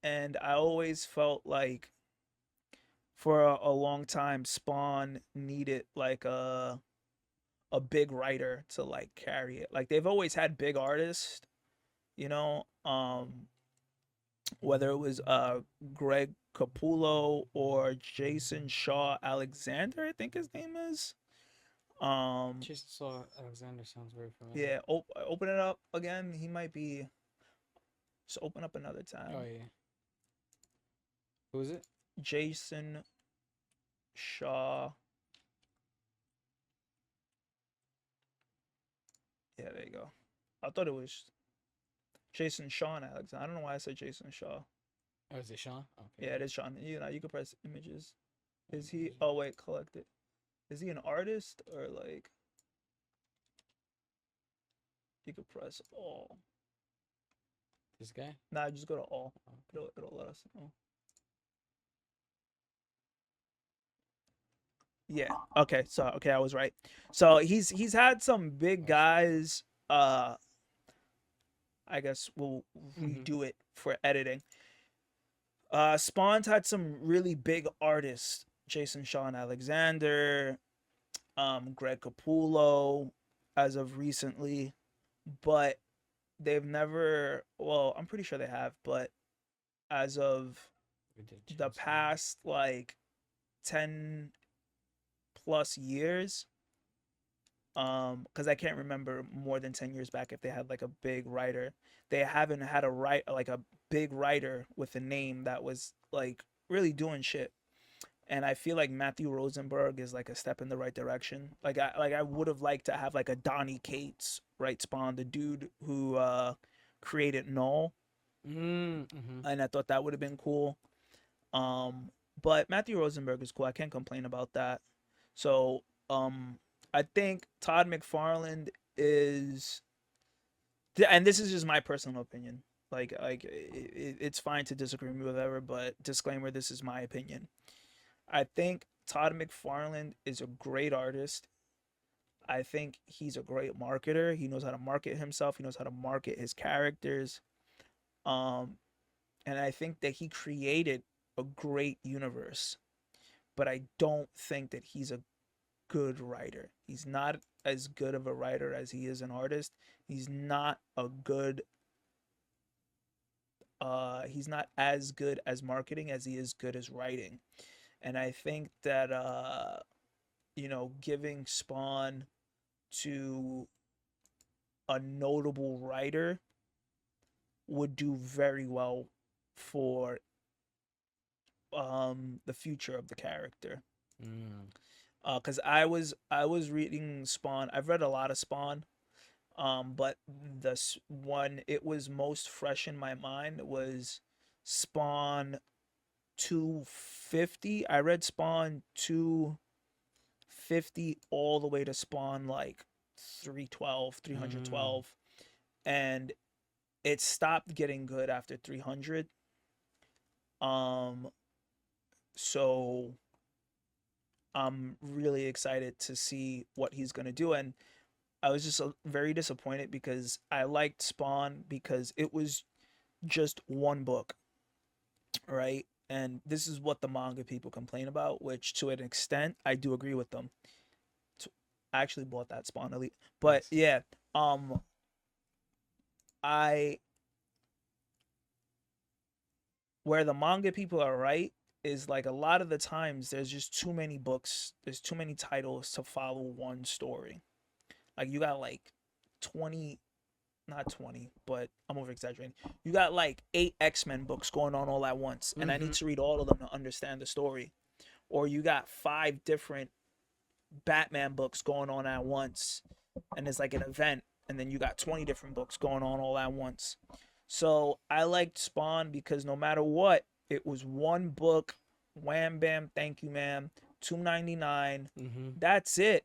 And I always felt like for a long time Spawn needed like a big writer to like carry it. Like they've always had big artists, whether it was Greg Capullo or Jason Shaw Alexander, I think his name is. Jason Shaw Alexander sounds very familiar. Yeah, open it up again. He might be. Just open up another tab. Oh yeah. Who is it? Jason Shaw. Yeah, there you go. I thought it was Jason Sean Alexander. I don't know why I said Jason Shaw. Oh, is it Sean? Okay. Yeah, it is Sean. You can press images. Is he? Oh wait, collect it. Is he an artist or like? You could press all. This guy? Nah, just go to all. It'll let us know. Yeah. Okay. So I was right. So he's had some big guys. I guess we'll redo it for editing. Spawn's had some really big artists. Jason Shawn Alexander, Greg Capullo, as of recently, but they've never. Well, I'm pretty sure they have, but as of the past like 10 plus years, because I can't remember more than 10 years back if they had like a big writer. They haven't had a big writer with a name that was like really doing shit. And I feel like Matthew Rosenberg is like a step in the right direction. Like I would have liked to have like a Donny Cates write Spawn, the dude who created Null. And I thought that would have been cool. But Matthew Rosenberg is cool. I can't complain about that. So I think Todd McFarlane is, and this is just my personal opinion. Like it's fine to disagree with me, whatever. But disclaimer: this is my opinion. I think Todd McFarlane is a great artist. I think he's a great marketer. He knows how to market himself. He knows how to market his characters. and I think that he created a great universe, but I don't think that he's a good writer. He's not as good of a writer as he is an artist. He's not a good he's not as good as marketing as he is good as writing. And I think that giving Spawn to a notable writer would do very well for the future of the character. Because I was reading Spawn. I've read a lot of Spawn. But this one, it was most fresh in my mind was Spawn 250. I read Spawn 250 all the way to Spawn like 312, and it stopped getting good after 300. So I'm really excited to see what he's gonna do, and I was just very disappointed because I liked Spawn because it was just one book, right? And this is what the manga people complain about, which to an extent I do agree with them. I actually bought that Spawn Elite, but yeah, I where the manga people are right is like a lot of the times there's just too many books, there's too many titles to follow one story. Like you got like 20, not 20, but I'm over exaggerating. You got like 8 X-Men books going on all at once, and I need to read all of them to understand the story. Or you got 5 different Batman books going on at once, and it's like an event, and then you got 20 different books going on all at once. So I liked Spawn because no matter what, it was one book, wham bam, thank you ma'am, $2.99. That's it.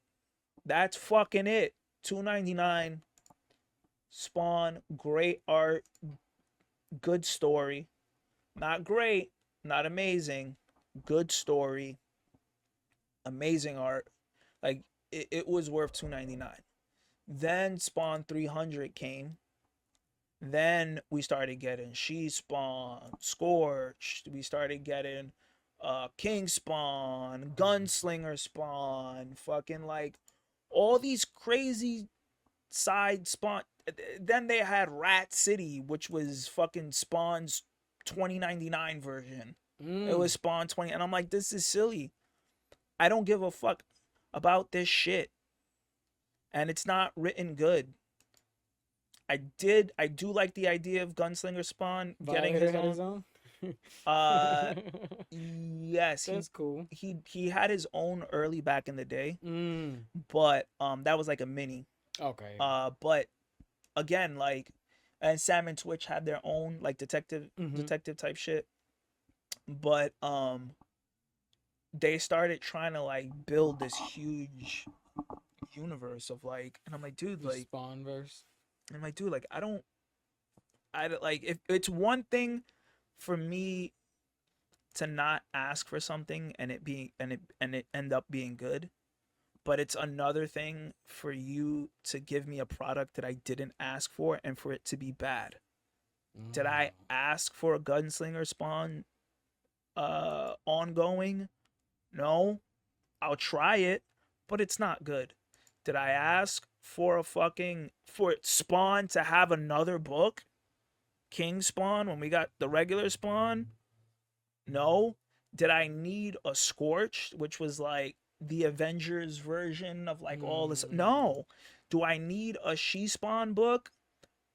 That's fucking it. $2.99. Spawn, great art, good story. Not great, not amazing, good story, amazing art. Like it was worth $2.99. Then Spawn 300 came. Then we started getting She Spawn, Scorched. We started getting King Spawn, Gunslinger Spawn, fucking like all these crazy side Spawn. Then they had Rat City, which was fucking Spawn's 2099 version. It was Spawn 20, and I'm like, this is silly. I don't give a fuck about this shit, and it's not written good. I do like the idea of Gunslinger Spawn getting his own. Yes, that's cool. He had his own early back in the day, but that was like a mini. Okay. But again, like, and Sam and Twitch had their own like detective type shit, but they started trying to like build this huge universe of like, and I'm like, dude, the like Spawnverse. I'm like, dude, like I don't like, if it's one thing for me to not ask for something and it end up being good, but it's another thing for you to give me a product that I didn't ask for and for it to be bad. Did I ask for a Gunslinger Spawn ongoing? No. I'll try it, but it's not good. Did I ask for for Spawn to have another book? King Spawn when we got the regular Spawn? No. Did I need a Scorched, which was like the Avengers version of like all this? No. Do I need a She Spawn book?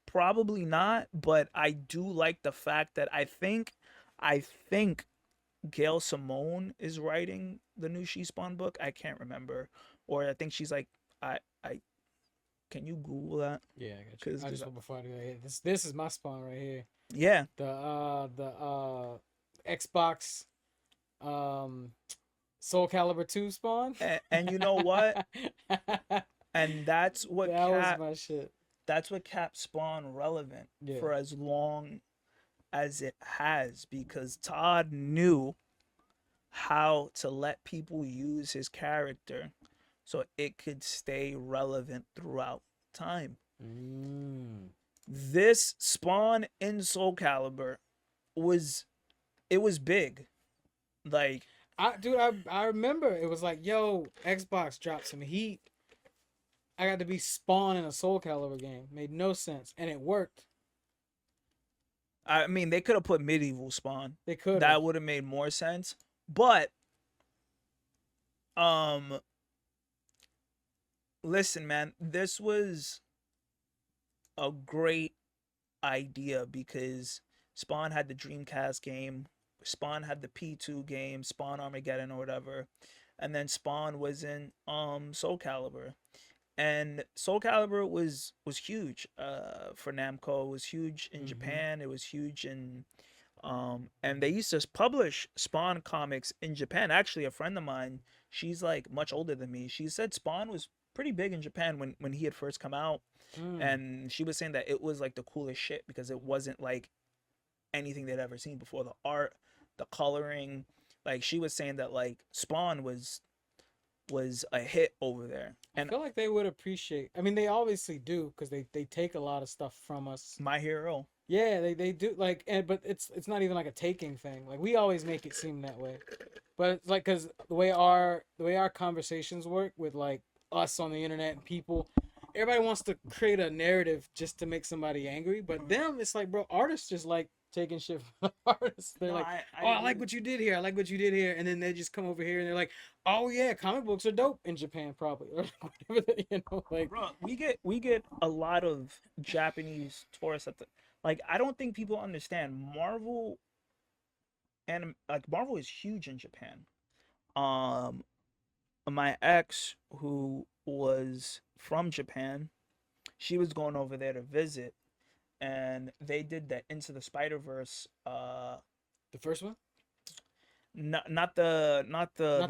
Probably not, but I do like the fact that I think Gail Simone is writing the new She Spawn book. I can't remember, or I think she's like, I can you Google that? Yeah, I got you. I just before I do that, this is my Spawn right here. Yeah. The Xbox Soul Calibur 2 Spawn. And you know what? And that's what was my shit. That's what kept Spawn relevant for as long as it has, because Todd knew how to let people use his character so it could stay relevant throughout time. This Spawn in Soul Calibur was big. Like, I remember it was like, yo, Xbox dropped some heat. I got to be Spawn in a Soul Calibur game. Made no sense, and it worked. I mean, they could have put medieval Spawn. They could. That would have made more sense. But listen, man, this was a great idea because Spawn had the Dreamcast game, Spawn had the P2 game, Spawn Armageddon or whatever, and then Spawn was in Soul Calibur. And Soul Calibur was huge for Namco. It was huge in Japan. It was huge in and they used to publish Spawn comics in Japan. Actually, a friend of mine, she's like much older than me. She said Spawn was pretty big in Japan when he had first come out. And she was saying that it was like the coolest shit because it wasn't like anything they'd ever seen before. The art, the coloring, like she was saying that like Spawn was a hit over there. And I feel like they would appreciate. I mean, they obviously do because they take a lot of stuff from us. My Hero. Yeah, they do like, but it's not even like a taking thing. Like we always make it seem that way, but it's like because the way our conversations work with like us on the internet and people, everybody wants to create a narrative just to make somebody angry. But them, it's like, bro, artists just like taking shit from artists. They're like, I like what you did here. I like what you did here. And then they just come over here and they're like, oh yeah, comic books are dope in Japan probably. Or whatever like bro, we get a lot of Japanese tourists at the like I don't think people understand Marvel and like Marvel is huge in Japan. My ex who was from Japan, she was going over there to visit and they did the Into the Spider-Verse the first one? Not the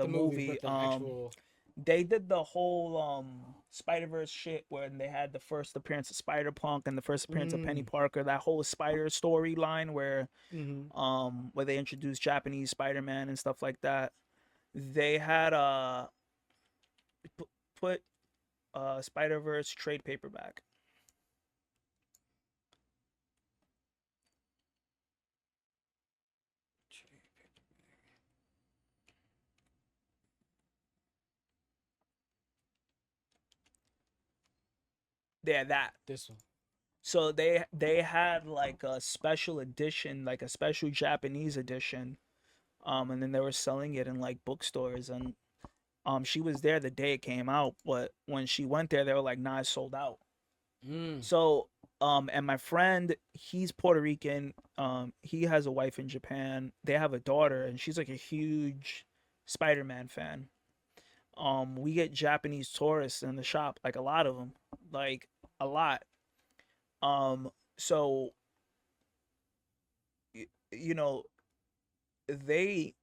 movie, but the actual... they did the whole Spider-Verse shit when they had the first appearance of Spider-Punk and the first appearance of Penny Parker, that whole Spider storyline where they introduced Japanese Spider-Man and stuff like that. They had put Spider-Verse trade paperback. Yeah, that. This one. So they had like a special edition, like a special Japanese edition, and then they were selling it in like bookstores. And she was there the day it came out, but when she went there, they were like, "Nah, it's sold out." So and my friend, he's Puerto Rican. He has a wife in Japan. They have a daughter, and she's like a huge Spider-Man fan. We get Japanese tourists in the shop, like a lot of them, like a lot. So you know, they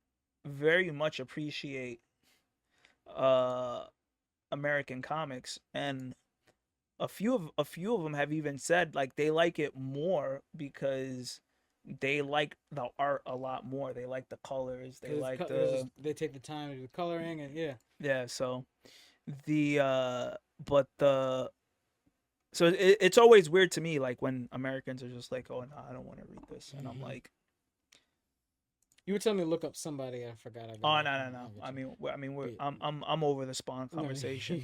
very much appreciate American comics, and a few of them have even said like they like it more because they like the art a lot more. They like the colors. They like they take the time to do the coloring and yeah. So so it's always weird to me like when Americans are just like, oh no, I don't want to read this, and I'm like, you were telling me to look up somebody. I forgot. Oh no. I mean we're I'm over the Spawn conversation.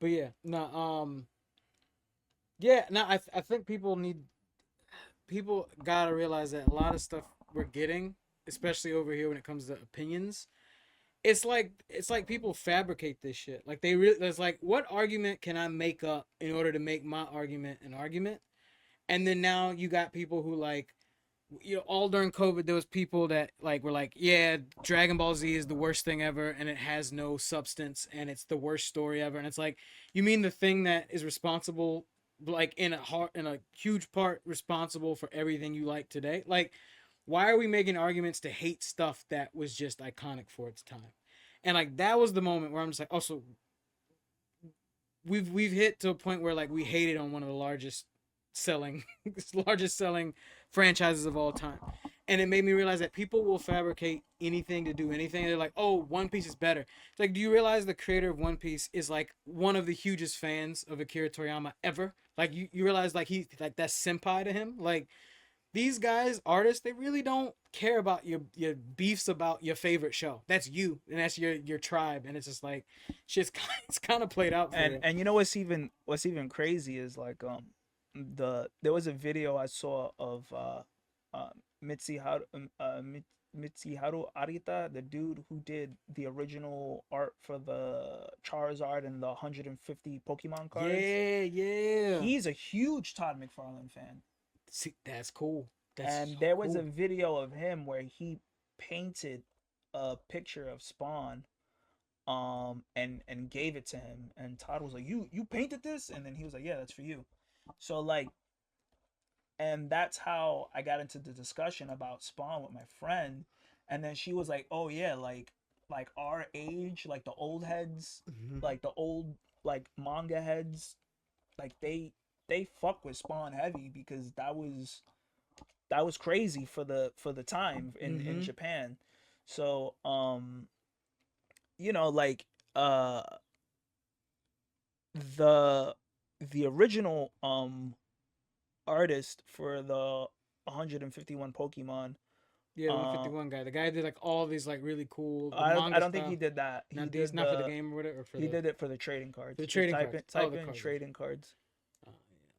But yeah, no, yeah, no, I think people gotta realize that a lot of stuff we're getting, especially over here when it comes to opinions, it's like people fabricate this shit. Like there's like, what argument can I make up in order to make my argument an argument? And then now you got people who like, all during COVID, there was people that like were like, yeah, Dragon Ball Z is the worst thing ever, and it has no substance, and it's the worst story ever. And it's like, you mean the thing that is responsible, like in a huge part responsible for everything you like today? Like, why are we making arguments to hate stuff that was just iconic for its time? And like that was the moment where I'm just like, oh, so we've hit to a point where like we hated on one of the largest selling franchises of all time. And it made me realize that people will fabricate anything to do anything. They're like, oh, One Piece is better. It's like, do you realize the creator of One Piece is like one of the hugest fans of Akira Toriyama ever? Like you realize like that's senpai to him. Like these guys, artists, they really don't care about your beefs about your favorite show. That's you, and that's your tribe, and it's just like shit's it's kind of played out for you. And you know what's even crazy is like there was a video I saw of Mitsuharu Arita, the dude who did the original art for the Charizard and the 150 Pokemon cards. Yeah. He's a huge Todd McFarlane fan. See, that's cool. And there was a video of him where he painted a picture of Spawn and gave it to him, and Todd was like, you painted this? And then he was like, yeah, that's for you. So like, and that's how I got into the discussion about Spawn with my friend, and then she was like, oh yeah, like our age, like the old heads, like the old like manga heads, like they fuck with Spawn heavy because that was crazy for the time in Japan. So you know, like the original artist for the 151 Pokemon. Yeah, 151 guy. The guy did like all these like really cool. I don't think he did that. He not did these, not for the game or whatever. Or for he did it for the trading cards. The trading type cards. Type the in cards. trading cards. Yeah,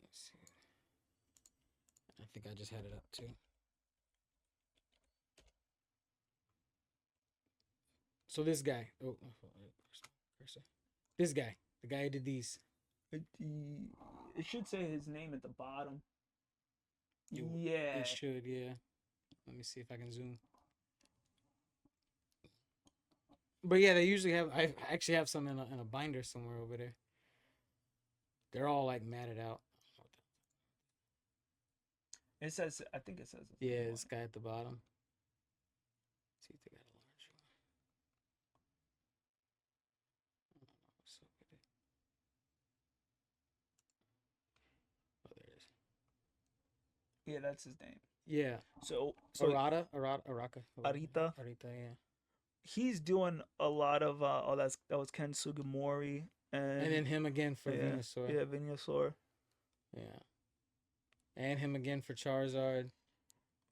let's see. I think I just had it up too. So this guy. Oh, this guy. The guy who did these. It should say his name at the bottom. It should, yeah. Let me see if I can zoom. But yeah, they usually have. I actually have some in a binder somewhere over there. They're all like matted out. It says. I think it says. Yeah, this guy at the bottom. Let's see if they got a large one. Oh, there it is. Yeah, that's his name. Yeah. So Arita. Arita. Yeah. He's doing a lot of that was Ken Sugimori and then him again for Venusaur. Yeah, Venusaur. Yeah. And him again for Charizard.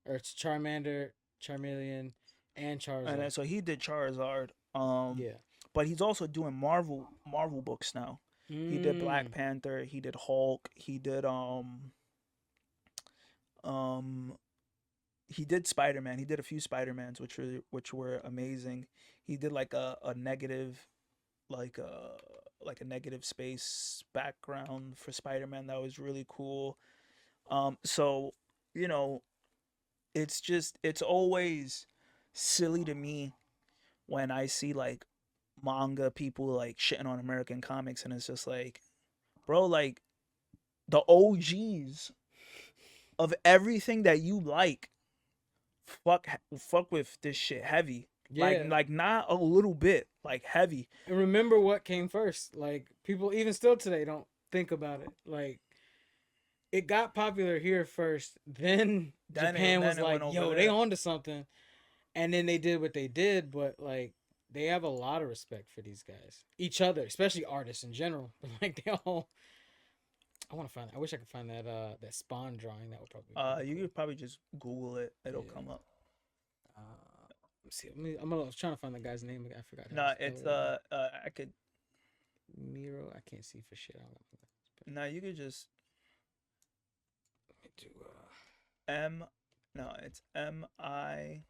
Or it's Charmander, Charmeleon, and Charizard. And then, so he did Charizard. Yeah. But he's also doing Marvel books now. He did Black Panther, he did Hulk, he did he did Spider-Man. He did a few Spider-Mans which were amazing. He did like a negative like a negative space background for Spider-Man that was really cool. So, you know, it's always silly to me when I see like manga people like shitting on American comics, and it's just like, bro, like the OGs of everything that you like fuck with this shit heavy. Yeah. Like not a little bit, like heavy. And remember what came first. Like people even still today don't think about it. Like it got popular here first, then Japan was like, yo, they onto something. And then they did what they did, but like they have a lot of respect for these guys. Each other, especially artists in general. But like they all I wish I could find that that Spawn drawing. That would probably you could probably just Google it. It'll come up. Let's see. I was trying to find the guy's name. I forgot. No, it's I could Miro. I can't see for shit. No, you could just do it's MIT.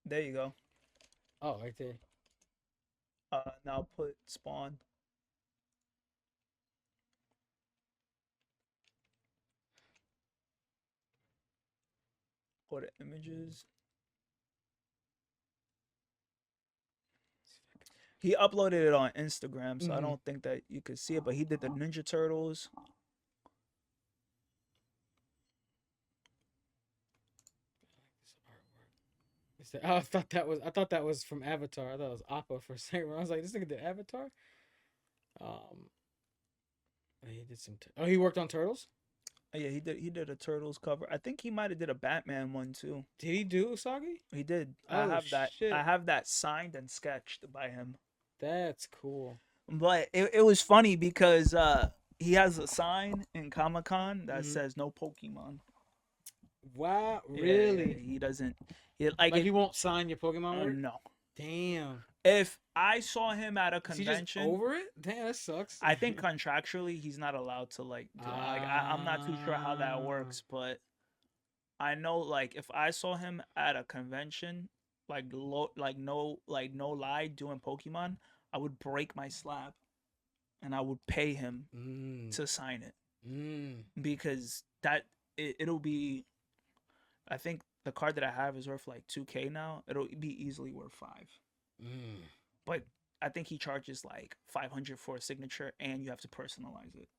There you go. Oh, right there. Now put Spawn. Go to images. He uploaded it on Instagram, so I don't think that you could see it, but he did the Ninja Turtles. I thought that was from Avatar. I thought it was Appa for a second. I was like, this nigga did Avatar. He did some. He worked on Turtles. Yeah, he did a Turtles cover. I think he might have did a Batman one too. Did he do Usagi? He did. Oh, I have that. shit. I have that signed and sketched by him. That's cool. But it was funny because he has a sign in Comic-Con that Mhm. says no Pokemon. Wow, Yeah, really? he doesn't. He, Like he won't sign your Pokemon work? no. Damn. If I saw him at a Is he just convention, over it? Damn, that sucks. I think contractually he's not allowed to like do like I'm not too sure how that works, but I know like if I saw him at a convention, like no lie doing Pokemon, I would break my slab and I would pay him to sign it because it'll be. I think the card that I have is worth like 2K now. It'll be easily worth 5. But I think he charges like 500 for a signature, and you have to personalize it.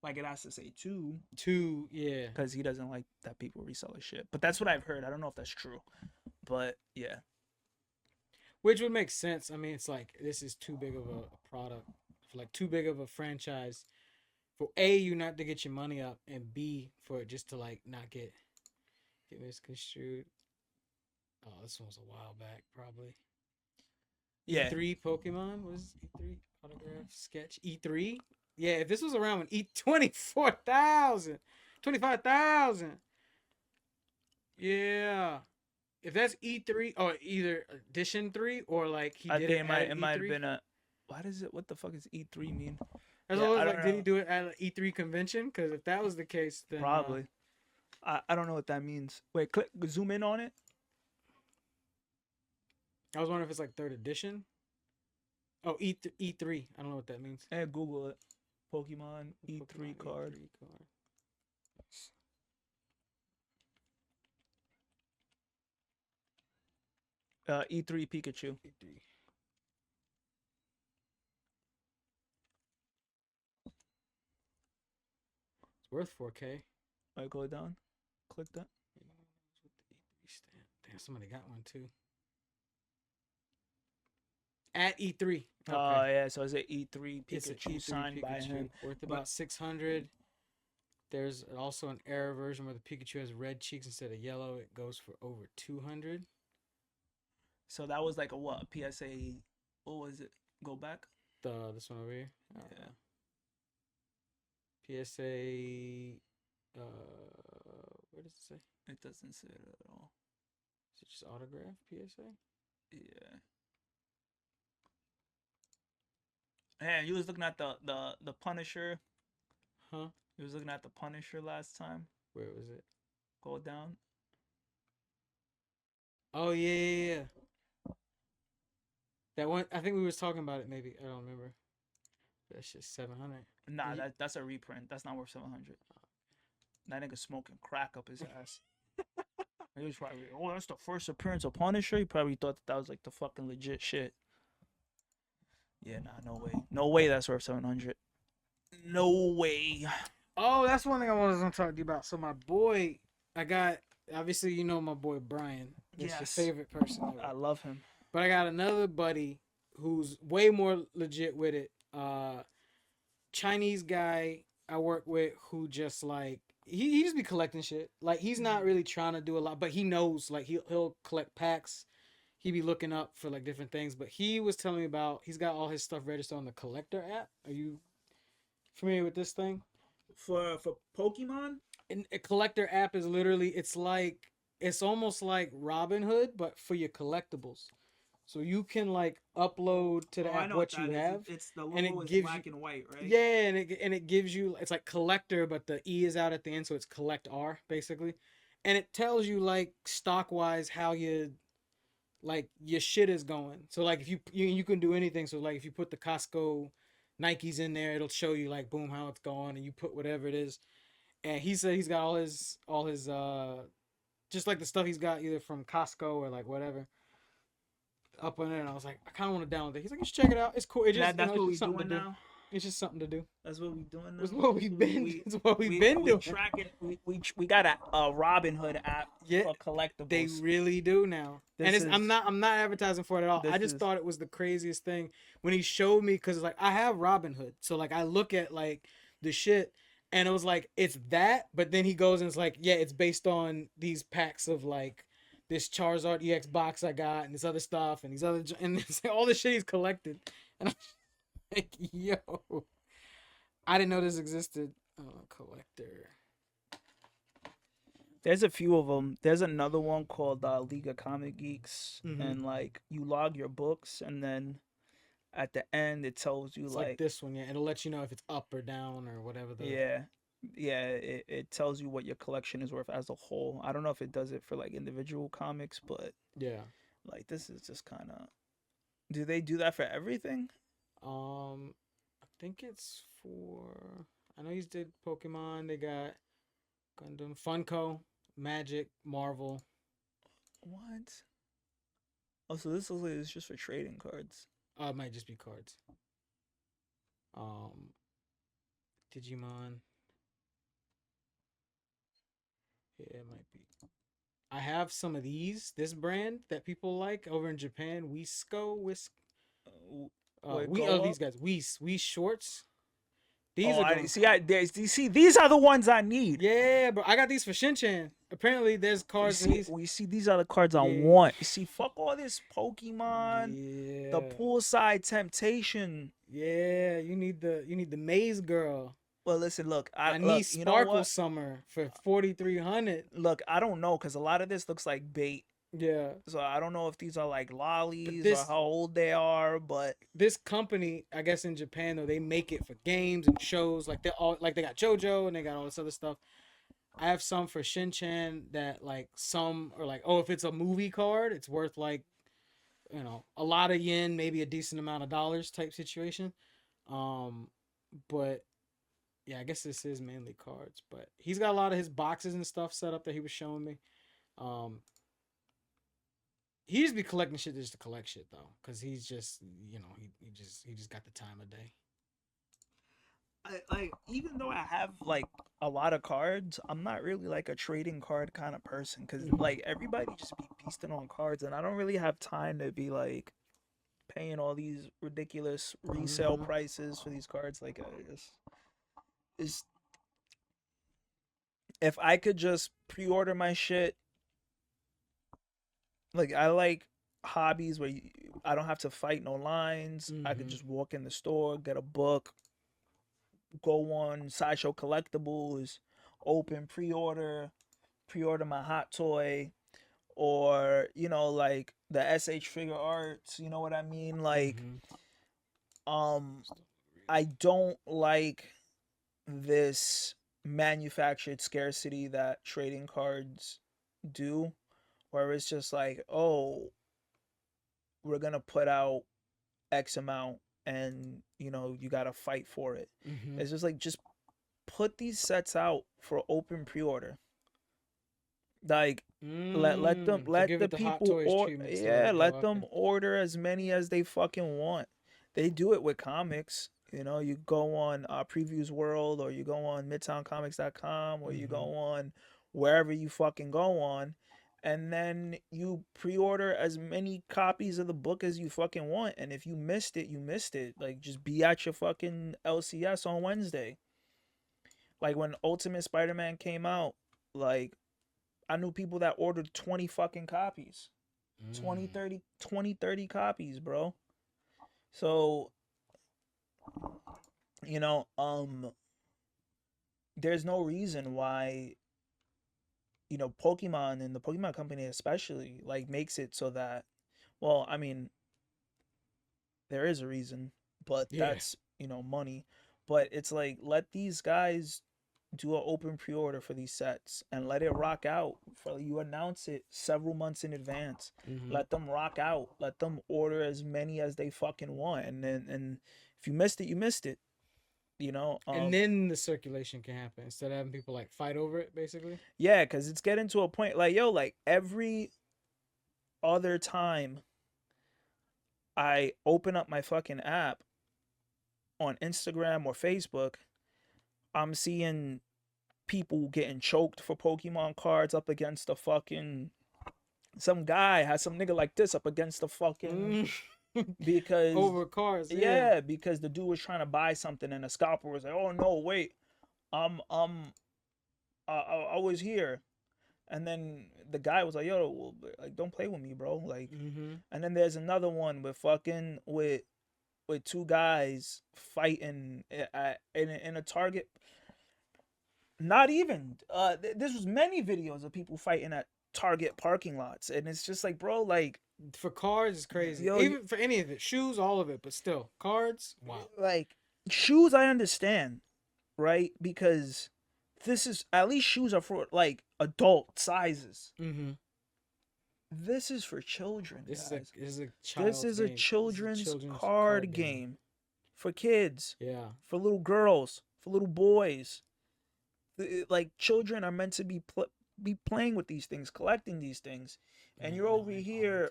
Like it has to say 2. 2, yeah. Because he doesn't like that people resell his shit. But that's what I've heard. I don't know if that's true. But yeah. Which would make sense. I mean, it's like this is too big of a product, for like too big of a franchise for A, you not to get your money up, and B, for it just to like not get misconstrued. Oh, this one was a while back, probably. Yeah. E3 Pokemon was E3 autograph sketch E3. Yeah, if this was around when E 24,000, 25,000. Yeah. If that's E3 or either edition 3 or like he I did think it it at might have E3. been a. What the fuck does E3 mean? That's always like, did he do it at an E3 convention? Because if that was the case, then probably. I don't know what that means. Wait, zoom in on it. I was wondering if it's like 3rd edition. Oh, E3. I don't know what that means. Hey, Google it. Pokemon E3 card. E3 Pikachu. E3. It's worth 4K. I go down. Click that. Damn, somebody got one too. At E3. Okay. Oh yeah, so it's an E3 It's an Pikachu E3 signed by him. Worth about 600. There's also an error version where the Pikachu has red cheeks instead of yellow. It goes for over 200. So that was like a what? PSA. What was it? Go back. This one over here. Yeah. PSA. Where does it say? It doesn't say it at all. Is it just autograph PSA? Yeah. Man, you was looking at the Punisher. Huh? You was looking at the Punisher last time. Where was it? Go down. Oh yeah. That one. I think we was talking about it. Maybe I don't remember. That's just 700. Nah, that's a reprint. That's not worth 700. That nigga smoking crack up his ass. He was probably, oh, that's the first appearance of Punisher. He probably thought that was like the fucking legit shit. Yeah, nah, no way. No way that's worth 700. No way. Oh, that's one thing I was gonna talk to you about. So my boy, I got, obviously you know my boy Brian. That's your favorite person ever. I love him. But I got another buddy who's way more legit with it. Chinese guy I work with who just like he just be collecting shit. Like he's not really trying to do a lot, but he knows like he'll collect packs. He be looking up for like different things. But he was telling me about he's got all his stuff registered on the collector app. Are you familiar with this thing? For Pokemon? And a collector app is literally it's almost like Robinhood, but for your collectibles. So you can like upload to the app what you have. It's the logo and it is gives black you, and white, right? Yeah, and it gives you it's like collector, but the E is out at the end, so it's collect R basically, and it tells you like stock wise how your shit is going. So like if you can do anything. So like if you put the Costco Nikes in there, it'll show you like boom how it's going, and you put whatever it is. And he said he's got all his just like the stuff he's got either from Costco or like whatever up on there, and I was like, I kind of want to download it. He's like, just check it out. It's cool. It just That's what it's we're doing now. It's just something to do. That's what we're doing now. It's what we've been. It's what we've been doing. Tracking. We got a Robinhood app for collectibles. They really do now. I'm not advertising for it at all. I just thought it was the craziest thing when he showed me, because like I have Robinhood, so like I look at like the shit, and it was like it's that, but then he goes and it's like, yeah, it's based on these packs of like this Charizard EX box I got and this other stuff and these other and it's all the shit he's collected, and I'm like, yo, I didn't know this existed. Collector. There's a few of them. There's another one called League of Comic Geeks, Mhm. and like you log your books, and then at the end it tells you It's like like this one, yeah. It'll let you know if it's up or down or whatever the. yeah, yeah. It tells you what your collection is worth as a whole. I don't know if it does it for like individual comics, but Yeah. like this is just kind of. Do they do that for everything? I think it's for. I know he's did Pokemon. They got Gundam, Funko, Magic, Marvel. What? Oh, so this looks like it's just for trading cards. It might just be cards. Um, Digimon. Yeah, it might be. I have some of these. This brand that people like over in Japan, Whisk. Wait, We go these up. guys. We shorts. These Oh, are I going. see. You see, these are the ones I need. Yeah, bro. I got these for Shinchan. Apparently, there's cards for these. We see these are the cards I Yeah. want. You see, fuck all this Pokemon, the Yeah. poolside temptation. Yeah, you need the Maze Girl. Well, listen, look, I look, need you know Sparkle what? Summer for 4,300. Look, I don't know because a lot of this looks like bait. Yeah. So I don't know if these are like lollies or this how old they are, but this company, I guess in Japan though, they make it for games and shows. Like they got JoJo and they got all this other stuff. I have some for Shinchan that like some are like, oh, if it's a movie card, it's worth like, a lot of yen, maybe a decent amount of dollars type situation. Um, but yeah, I guess this is mainly cards. But he's got a lot of his boxes and stuff set up that he was showing me. Um, he just be collecting shit just to collect shit though, because he's just he just got the time of day. like even though I have like a lot of cards, I'm not really like a trading card kind of person because like everybody just be beasting on cards, and I don't really have time to be like paying all these ridiculous resale prices for these cards. Like, it's if I could just pre-order my shit, like I like hobbies where I don't have to fight no lines. I could just walk in the store, get a book, go on Sideshow Collectibles, open pre-order my hot toy, or like the SH figure arts. You know what I mean? Like, I don't like this manufactured scarcity that trading cards do, where it's just like, oh, we're gonna put out X amount and you gotta fight for it. It's just like, just put these sets out for open pre-order. Like, let them To let give the it the Hot people Toys treatment. So yeah, oh, let them order as many as they fucking want. They do it with comics. You go on Previews World, or you go on midtowncomics.com, or you go on wherever you fucking go on, and then you pre-order as many copies of the book as you fucking want. And if you missed it, you missed it. Like, just be at your fucking LCS on Wednesday. Like, when Ultimate Spider-Man came out, like, I knew people that ordered 20 fucking copies. 20, 30 copies, bro. So, you know, um there's no reason why Pokemon, and the Pokemon company especially, like, makes it so that, well, I mean, there is a reason, but Yeah. that's, money. But it's like, let these guys do an open pre-order for these sets and let it rock out. You announce it several months in advance. Let them rock out. Let them order as many as they fucking want. And if you missed it, you missed it. And then the circulation can happen instead of having people like fight over it, basically. Yeah, because it's getting to a point like, yo, like, every other time I open up my fucking app on Instagram or Facebook, I'm seeing people getting choked for Pokemon cards up against the fucking, some guy has some nigga like this up against the fucking because over cards. yeah, because the dude was trying to buy something and the scalper was like, oh no, wait, I was here. And then the guy was like, yo, well, like, don't play with me, bro. Like, and then there's another one with with two guys fighting in a Target. Not even. This was many videos of people fighting at Target parking lots, and it's just like, bro, like For cards, it's crazy. Yo, Even for any of it, shoes, all of it, but still, cards. Wow. like shoes. I understand, right? Because this is at least shoes are for like adult sizes. Mm-hmm. This is for children. This guys. is a child. This is a game. children's, This is a children's card game for kids, Yeah. for little girls, for little boys. Like children are meant to be playing with these things, collecting these things, and you're over here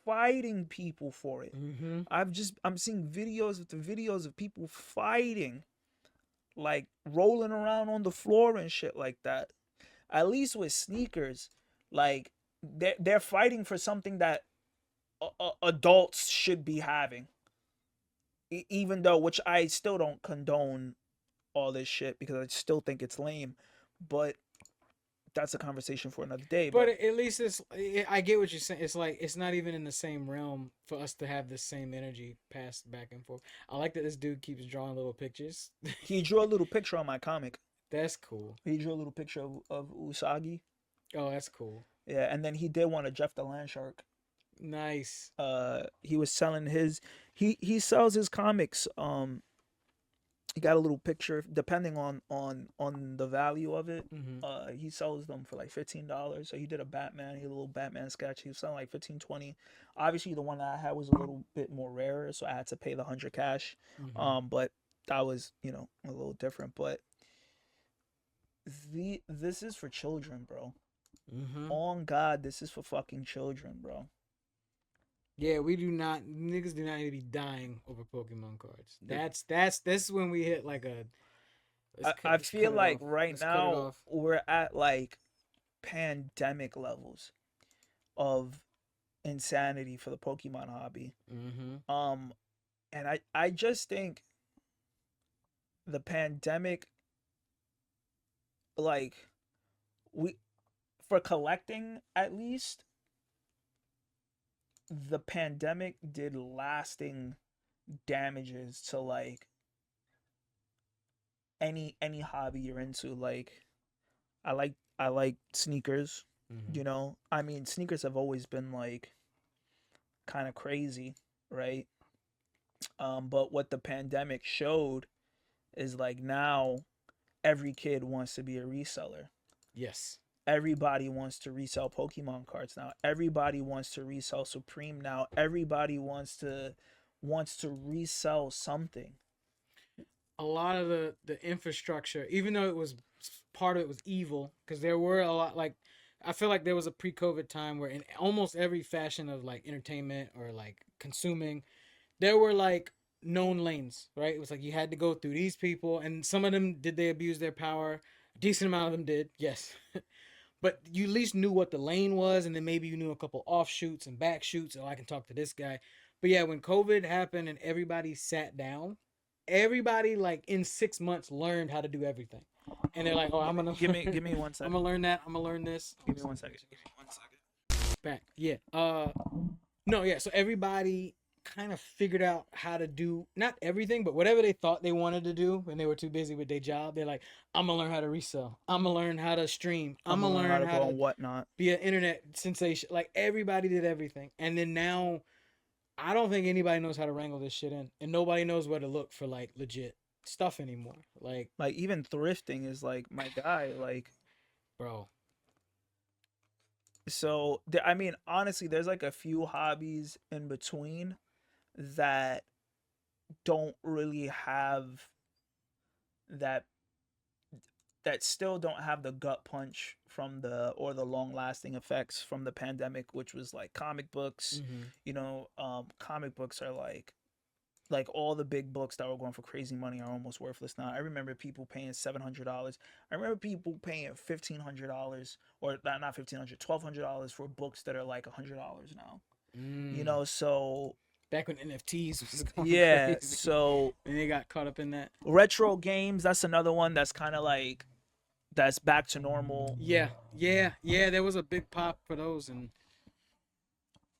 fighting people for it. Mm-hmm. I'm seeing videos of people fighting, like rolling around on the floor and shit like that. At least with sneakers, like they're fighting for something that adults should be having. Even though, which I still don't condone all this shit because I still think it's lame, but that's a conversation for another day. But at least I get what you're saying. It's like it's not even in the same realm for us to have the same energy passed back and forth. I like that this dude keeps drawing little pictures. He drew a little picture on my comic. That's cool. He drew a little picture of Usagi. Oh, that's cool. Yeah, and then he did one of Jeff the Land Shark. Nice. He was selling his. He sells his comics. He got a little picture depending on the value of it. Mm-hmm. He sells them for like $15. So he did a Batman, he had a little Batman sketch. He was selling like 15, 20. Obviously the one that I had was a little bit more rarer, so I had to pay the 100 cash. Mm-hmm. But that was, a little different. But this is for children, bro. Mm-hmm. On God, this is for fucking children, bro. Yeah, niggas do not need to be dying over Pokemon cards. This is when we hit like a. I feel like right now we're at like pandemic levels of insanity for the Pokemon hobby. Mm-hmm. And I just think the pandemic, like, for collecting at least, the pandemic did lasting damages to like any hobby you're into. Like I like sneakers. Mm-hmm. I mean, sneakers have always been like kind of crazy, right? But what the pandemic showed is like now every kid wants to be a reseller. Yes. Everybody wants to resell Pokemon cards now. Everybody wants to resell Supreme now. Everybody wants to resell something. A lot of the infrastructure, even though it was part of it was evil, because there were a lot, like, I feel like there was a pre-COVID time where in almost every fashion of like entertainment or like consuming, there were like known lanes, right? It was like you had to go through these people, and some of them did they abuse their power. A decent amount of them did, yes. But you at least knew what the lane was, and then maybe you knew a couple offshoots and back shoots. Oh, I can talk to this guy. But yeah, when COVID happened and everybody sat down, everybody like in 6 months learned how to do everything. And they're like, oh, I'm gonna give me 1 second. I'm gonna learn that. I'm gonna learn this. Give me 1 second. Back. Yeah. No, yeah. So everybody kind of figured out how to do not everything, but whatever they thought they wanted to do when they were too busy with their job. They're like, I'm gonna learn how to resell. I'm gonna learn how to stream. I'm gonna learn how to whatnot. Be an internet sensation. Like everybody did everything, and then now, I don't think anybody knows how to wrangle this shit in, and nobody knows where to look for like legit stuff anymore. Like even thrifting is like my guy. Like, bro. So I mean, honestly, there's like a few hobbies in between that don't really have that still don't have the gut punch from the long lasting effects from the pandemic, which was like comic books. Comic books are like all the big books that were going for crazy money are almost worthless now. I remember people paying $700. I remember people paying $1,500 or not $1,500, $1,200 for books that are like $100 now. So back when NFTs was going crazy. So and they got caught up in that. Retro games, that's another one that's kind of like that's back to normal. Yeah. There was a big pop for those, and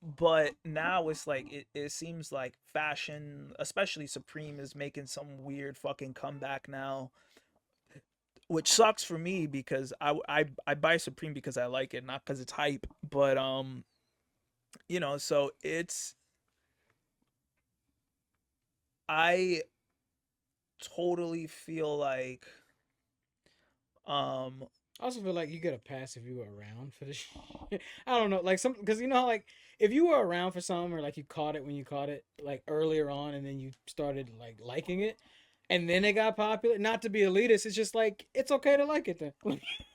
but now it's like it seems like fashion, especially Supreme, is making some weird fucking comeback now, which sucks for me because I buy Supreme because I like it, not because it's hype. But so I totally feel like um I also feel like you get a pass if you were around for the shit. I don't know, like some because you know how, like if you were around for something or like you caught it when you caught it like earlier on and then you started like liking it and then it got popular. Not to be elitist, it's just like it's okay to like it then.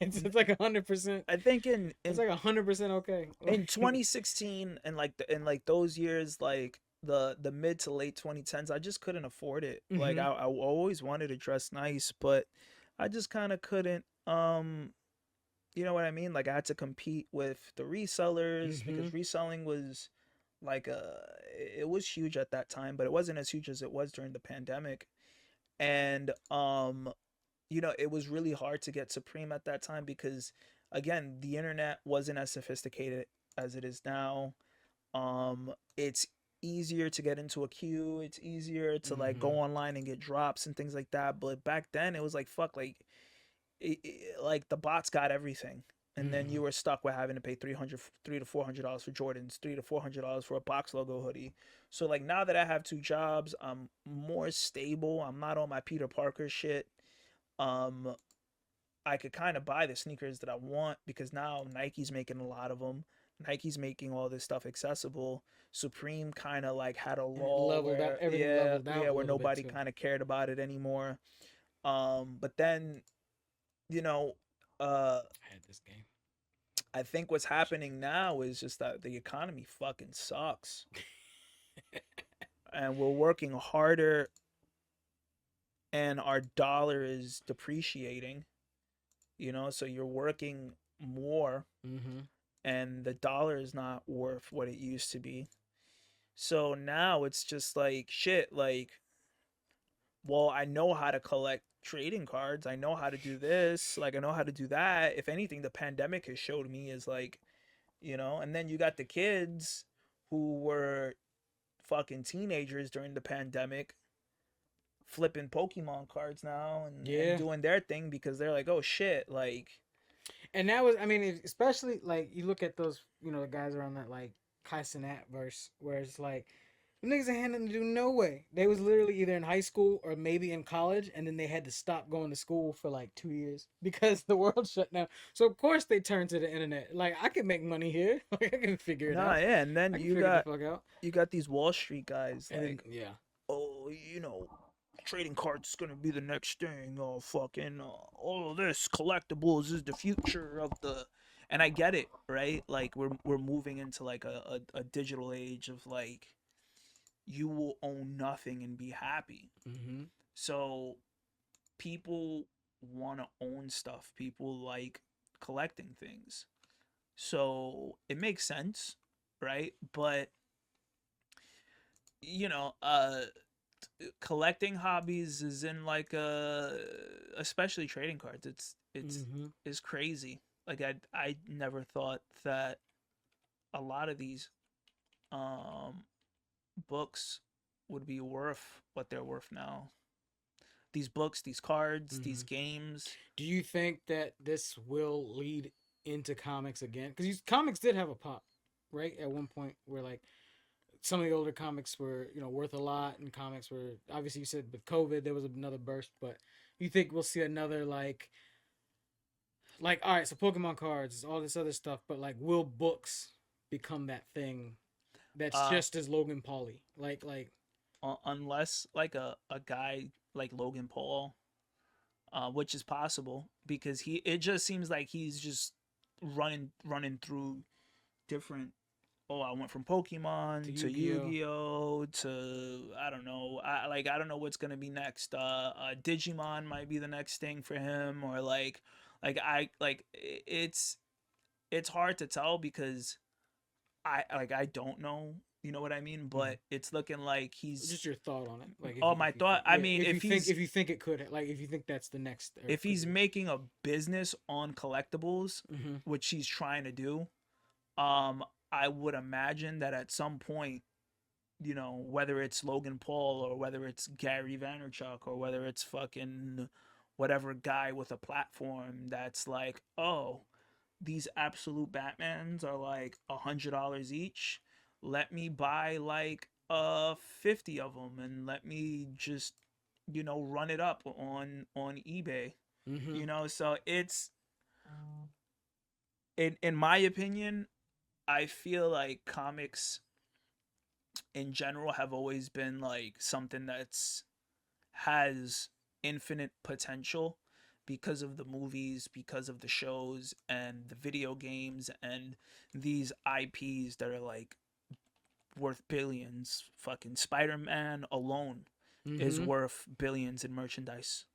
It's like 100%. I think It's like 100% okay. in 2016 and like in like those years, like the mid to late 2010s, I just couldn't afford it. Like Mhm. I always wanted to dress nice, but I just kind of couldn't. You know what I mean? Like I had to compete with the resellers because Mhm. reselling was like it was huge at that time, but it wasn't as huge as it was during the pandemic. And it was really hard to get Supreme at that time because again, the internet wasn't as sophisticated as it is now. It's easier to get into a queue, it's easier to like go Mhm. online and get drops and things like that, but back then it was like fuck, like like the bots got everything. And then you Mhm. were stuck with having to pay $300 to $400 for Jordans, $300 to $400 for a box logo hoodie. So like now that I have two jobs, I'm more stable. I'm not on my Peter Parker shit. Um, I could kind of buy the sneakers that I want because now Nike's making a lot of them. Nike's making all this stuff accessible. Supreme kind of like had a And it lull leveled out. where Everything leveled out a where little bit nobody too. kind of cared about it anymore. But then you know, I had this game. I think what's happening now is just that the economy fucking sucks, and we're working harder, and our dollar is depreciating. So you're working more Mhm. and the dollar is not worth what it used to be. So now it's just like shit, like, well, I know how to collect trading cards. I know how to do this. Like, I know how to do that. If anything, the pandemic has showed me is like, and then you got the kids who were fucking teenagers during the pandemic flipping Pokemon cards now and Yeah. doing their thing because they're like, oh shit, like, And that was, I mean, especially like you look at those, the guys around that like Kai Cenat verse, where it's like, them niggas ain't had nothing to do no way. They was literally either in high school or maybe in college, and then they had to stop going to school for like 2 years because the world shut down. So of course they turned to the internet. Like I can make money here. Like I can figure it nah, out. yeah. And then I can you figure the got fuck out. these Wall Street guys And then like, yeah, oh, trading cards is gonna be the next thing. Oh, fucking, all of this collectibles is the future of the. And I get it, right? Like we're moving into like a digital age of like you will own nothing and be happy. mm-hmm. So people want to own stuff. People like collecting things. So it makes sense, right? But you know, collecting hobbies is in like especially trading cards. It's Mm-hmm. is crazy. Like I never thought that a lot of these um books would be worth what they're worth now. These books, these cards, Mm-hmm. these games. Do you think that this will lead into comics again? Because comics did have a pop, right? At one point, where like some of the older comics were, worth a lot, and comics were obviously, you said with COVID there was another burst, but you think we'll see another like all right, so Pokemon cards, all this other stuff, but like will books become that thing that's Uh, just as Logan Pauly, like unless like a guy like Logan Paul, which is possible because it just seems like he's just running through different. Oh, I went from to Pokemon to Yu-Gi-Oh. Yu-Gi-Oh to I don't know. I don't know what's gonna be next. Digimon might be the next thing for him, or it's hard to tell because I don't know. You know what I mean? But it's looking like he's. Just your thought on it, like Oh, my thought. I yeah, mean, if you think it could, like if you think that's the next, or if could he's be. making a business on collectibles, Mhm. which he's trying to do, um, I would imagine that at some point, you know, whether it's Logan Paul or whether it's Gary Vaynerchuk or whether it's fucking whatever guy with a platform that's like, oh, these absolute Batmans are like $100 each. Let me buy like 50 of them and let me just, you know, run it up on eBay. Mm-hmm. You know, so it's in my opinion, I feel like comics in general have always been like something that's has infinite potential because of the movies, because of the shows and the video games and these IPs that are like worth billions. Fucking Spider-Man alone is Mm-hmm. worth billions in merchandise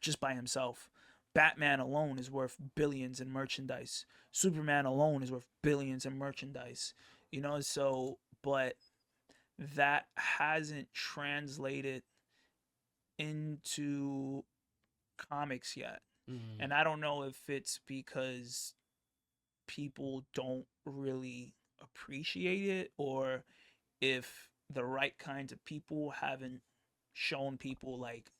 just by himself. Batman alone is worth billions in merchandise. Superman alone is worth billions in merchandise. You know, so but that hasn't translated into comics yet. Mm. And I don't know if it's because people don't really appreciate it or if the right kinds of people haven't shown people like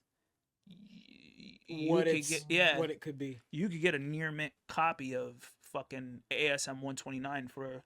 you What could get what it could be. you could get a near mint copy of fucking ASM 129 for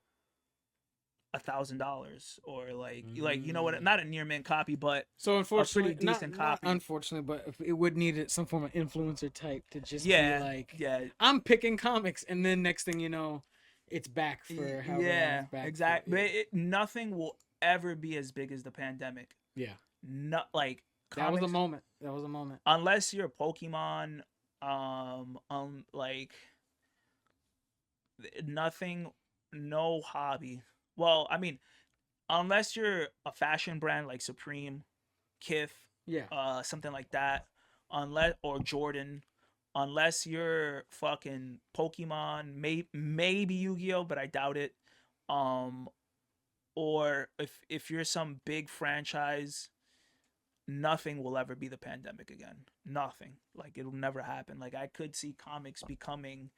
$1,000 or like you know what, not a near mint copy but So unfortunately, a pretty decent not copy. unfortunately, but if it would need some form of influencer type to just Yeah, be like, yeah. I'm picking comics, and then next thing you know, it's back for however long Yeah, it's back. exactly. For, But nothing will ever be as big as the pandemic. yeah. Not like That was a comics, moment. That was a moment. unless you're Pokemon, like nothing, no hobby. Well, I mean, unless you're a fashion brand like Supreme, Kith, Yeah. something like that, unless or Jordan, unless you're fucking Pokemon, maybe Yu-Gi-Oh, but I doubt it. Um, or if you're some big franchise, nothing will ever be the pandemic again. Nothing. Like it'll never happen. Like I could see comics becoming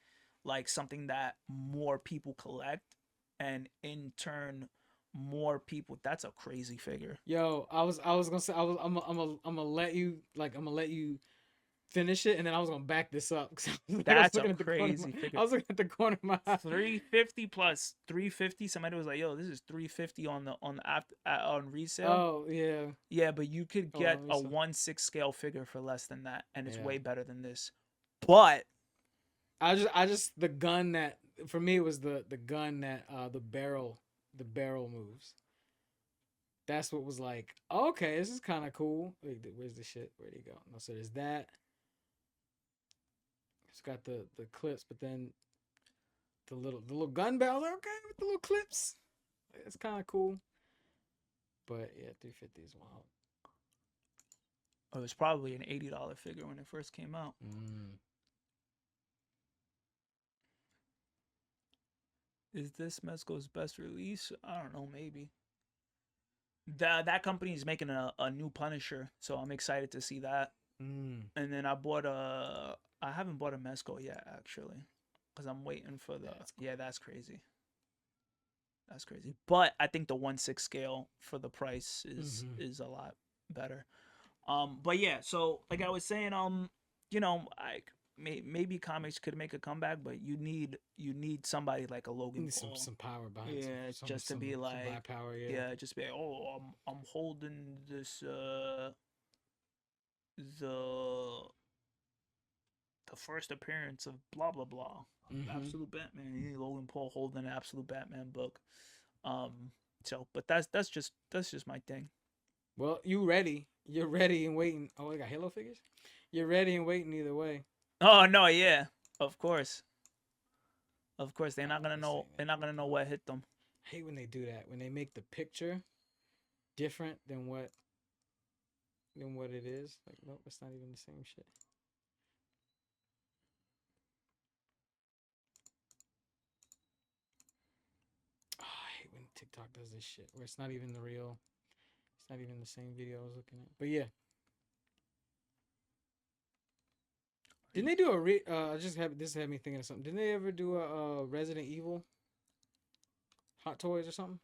like something that more people collect and in turn more people. That's a crazy figure. Yo, I was gonna say I'm gonna let you finish it, and then I was gonna back this up. That's a crazy figure. I was looking at the corner of my eye. 350 plus 350. Somebody was like, "Yo, this is 350 on the app on resale." Oh yeah. Yeah, but you could Oh, get on a resale. 1/6 scale figure for less than that, and it's Yeah. way better than this. But I just the gun that for me it was the gun that the barrel moves. That's what was like, okay, this is kind of cool. Wait, where's the shit? Where'd he go? No, so there's that. It's got the clips, but then the little gun barrel. Okay, with the little clips. It's kind of cool. But yeah, 350 is wild. it was probably an $80 figure when it first came out. Is this Mezco's best release? I don't know, maybe. That company is making a new Punisher, so I'm excited to see that. And then I haven't bought a Mezco yet actually, because I'm waiting for the. Yeah, that's crazy. That's crazy. But I think the 1/6 scale for the price is a lot better. But yeah, so like I was saying, you know, maybe comics could make a comeback, but you need somebody like a Logan Paul. Some power behind. Yeah, just to be like power. yeah, just be like, oh, I'm holding this the first appearance of blah blah blah. Absolute Batman. You need Logan Paul holding an Absolute Batman book. So but that's just my thing. Well, you ready. You're ready and waiting. Oh, I got Halo figures? You're ready and waiting either way. Oh no, yeah. Of course. Of course, they're not gonna know what hit them. I hate when they do that. When they make the picture different than what it is. Like, nope, it's not even the same shit. Oh, I hate when TikTok does this shit where it's not even the real. It's not even the same video I was looking at. But yeah. Didn't they do a this had me thinking of something. Didn't they ever do a Resident Evil Hot Toys or something?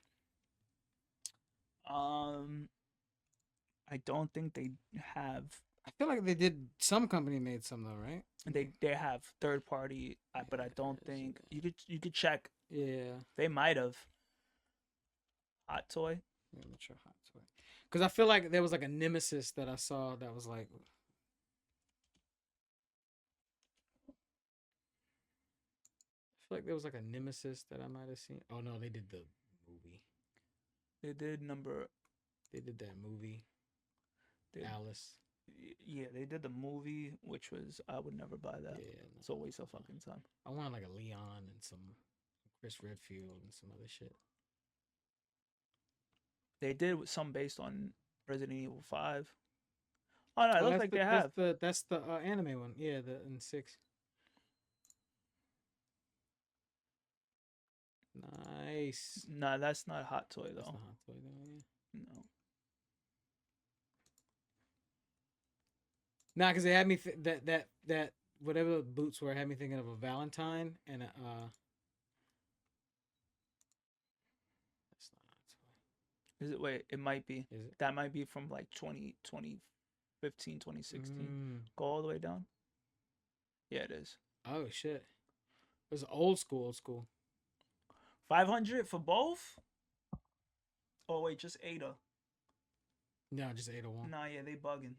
I don't think they have. I feel like they did. Some company made some though, right? They have third party, but I don't think you could check. Yeah. They might have. Hot Toy. Yeah, I'm not sure Hot Toy. Because I feel like there was like a Nemesis that I saw that was like. I feel like there was like a Nemesis that I might have seen. Oh no, they did the movie. They did number. They did that movie. Alice. Yeah, they did the movie, which was I would never buy that. Yeah, no. It's a waste of fucking time. I want like a Leon and some Chris Redfield and some other shit. They did some based on Resident Evil 5. Oh no, it looks like they have. That's the anime one. Yeah, the in 6. Nice. Nah, that's not Hot Toy though. That's not Hot Toy though. Yeah. No. Nah, because they had me that whatever the boots were had me thinking of a Valentine and a that's not Hot Toy. Is it? Wait, it might be. Is it? That might be from like 2015, 2016. Go all the way down. Yeah, it is. Oh shit. It was old school. 500 for both? Oh wait, just Ada. No, just 801. Nah, yeah, they bugging.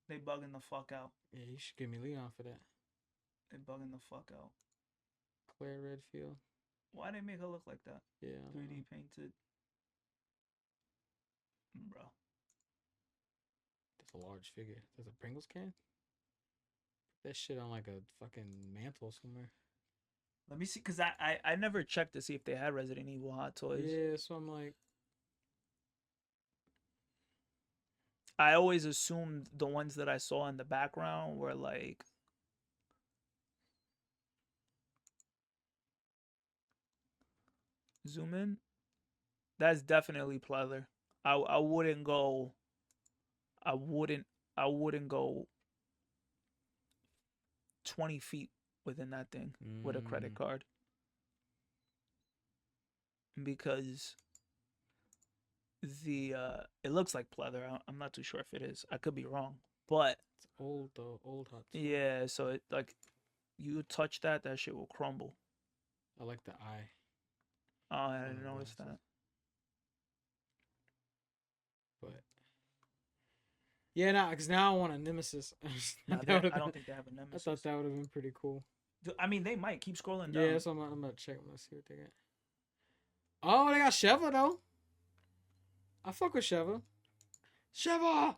They bugging the fuck out. Yeah, you should give me Leon for that. They bugging the fuck out. Claire Redfield. Why they make her look like that? Yeah. 3D painted. Bro. That's a large figure. That's a Pringles can? Put that shit on like a fucking mantle somewhere. Let me see, because I never checked to see if they had Resident Evil Hot Toys. Yeah, so I'm like... I always assumed the ones that I saw in the background were like... Zoom in. That's definitely pleather. I wouldn't go... I wouldn't go 20 feet within that thing with a credit card. Because it looks like pleather. I'm not too sure if it is. I could be wrong. But it's old though, old Hot Toy. Yeah, so it like you touch that shit will crumble. I like the eye. Oh, I didn't notice that. But yeah, nah, because now I want a Nemesis. I don't think they have a Nemesis. I thought that would have been pretty cool. I mean, they might keep scrolling down. Yeah, so I'm gonna check. I'm gonna see what they got. Oh, they got Sheva though. I fuck with Sheva. Sheva.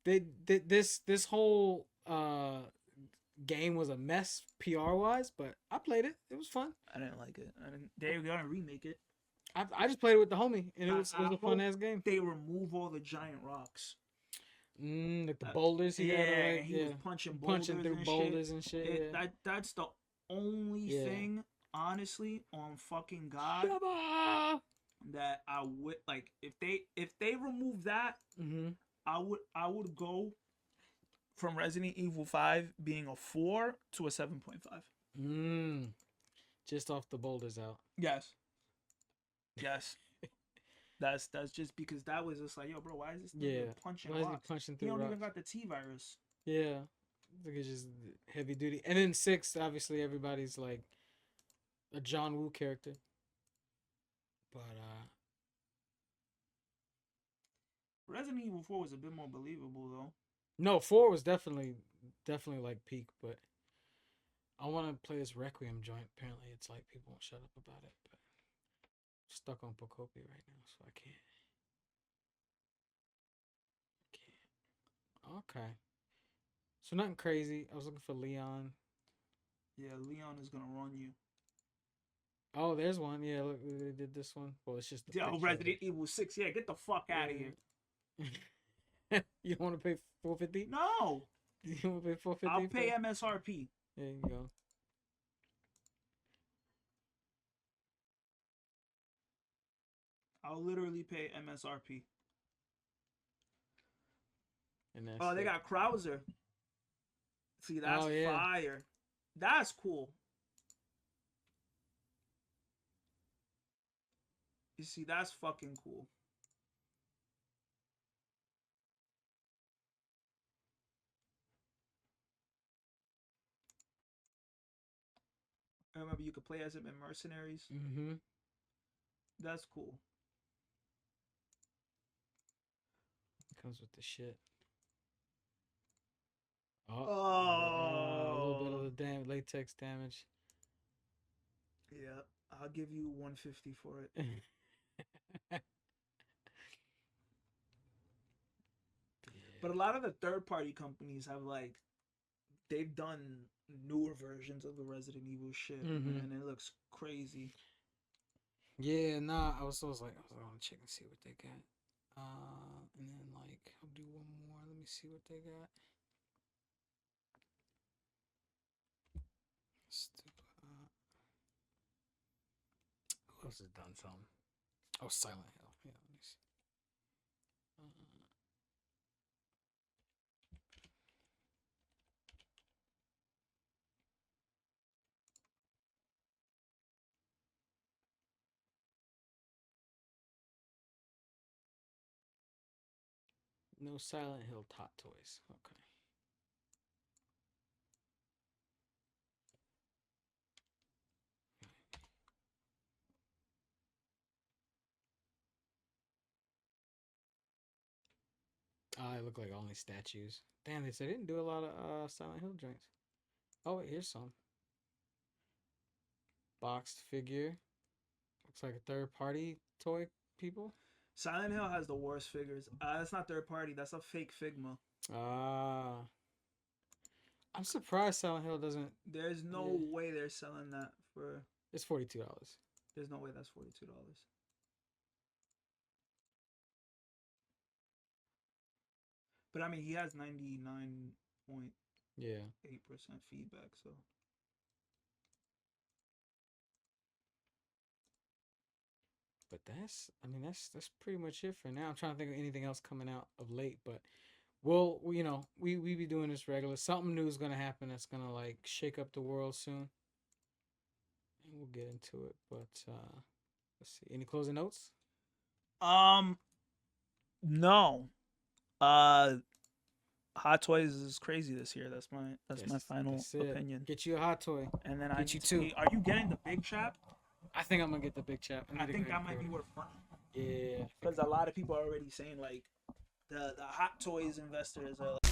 This whole game was a mess PR wise, but I played it. It was fun. I didn't like it. They're gonna remake it. I just played it with the homie, and it was a fun ass game. They remove all the giant rocks. Like the boulders. He was punching through boulders and shit. That's the only thing, honestly, on fucking God, Sheva! that I would like. If they remove that, I would go from Resident Evil 5 being a 4 to a 7.5. Just off the boulders out. Yes. That's just because that was just like, yo, bro, why is this nigga punching why is rocks? he punching through He don't rocks? even got the T-virus. Yeah. I think it's just heavy duty. And then 6, obviously everybody's like a John Woo character. But Resident Evil 4 was a bit more believable though. No, 4 was definitely like peak, but I want to play this Requiem joint. Apparently it's like people won't shut up about it, but I'm stuck on Pocopi right now, so I can't. Okay. So nothing crazy. I was looking for Leon. Yeah, Leon is gonna run you. Oh, there's one. Yeah, look, they did this one. Well, it's just the Resident Evil 6. Yeah, get the fuck out of here. You don't want to pay $450? No. You want to pay $450? I'll pay MSRP. There you go. I'll literally pay MSRP. And that's they got Krauser. See, that's fire. That's cool. You see, that's fucking cool. I remember you could play as him in Mercenaries. Mm-hmm. That's cool. Comes with the shit. A little bit of the latex damage. Yeah, I'll give you 150 for it. But a lot of the third-party companies have like they've done newer versions of the Resident Evil shit, and it looks crazy. Yeah, nah. I was like, I want to check and see what they got. And then like I'll do one more. Let me see what they got. Who else has done something? Oh, Silent Hill. Yeah, let me see. No Silent Hill Tot Toys. Okay. It looked like only statues. Damn, they didn't do a lot of Silent Hill joints. Oh, wait, here's some. Boxed figure. Looks like a third party toy people. Silent Hill has the worst figures. That's not third party. That's a fake Figma. I'm surprised Silent Hill doesn't. There's no way they're selling that for. It's $42. There's no way that's $42. But I mean, he has 99.8% feedback, so. But that's pretty much it for now. I'm trying to think of anything else coming out of late, but we be doing this regular. Something new is gonna happen that's gonna like shake up the world soon, and we'll get into it. But let's see. Any closing notes? No. Hot Toys is crazy this year. That's my final opinion. Get you a Hot Toy, and then get you two. Are you getting the big trap? I think I'm gonna get the big chap. I think that might be worth money. Yeah, because a lot of people are already saying like the Hot Toys investors are. Like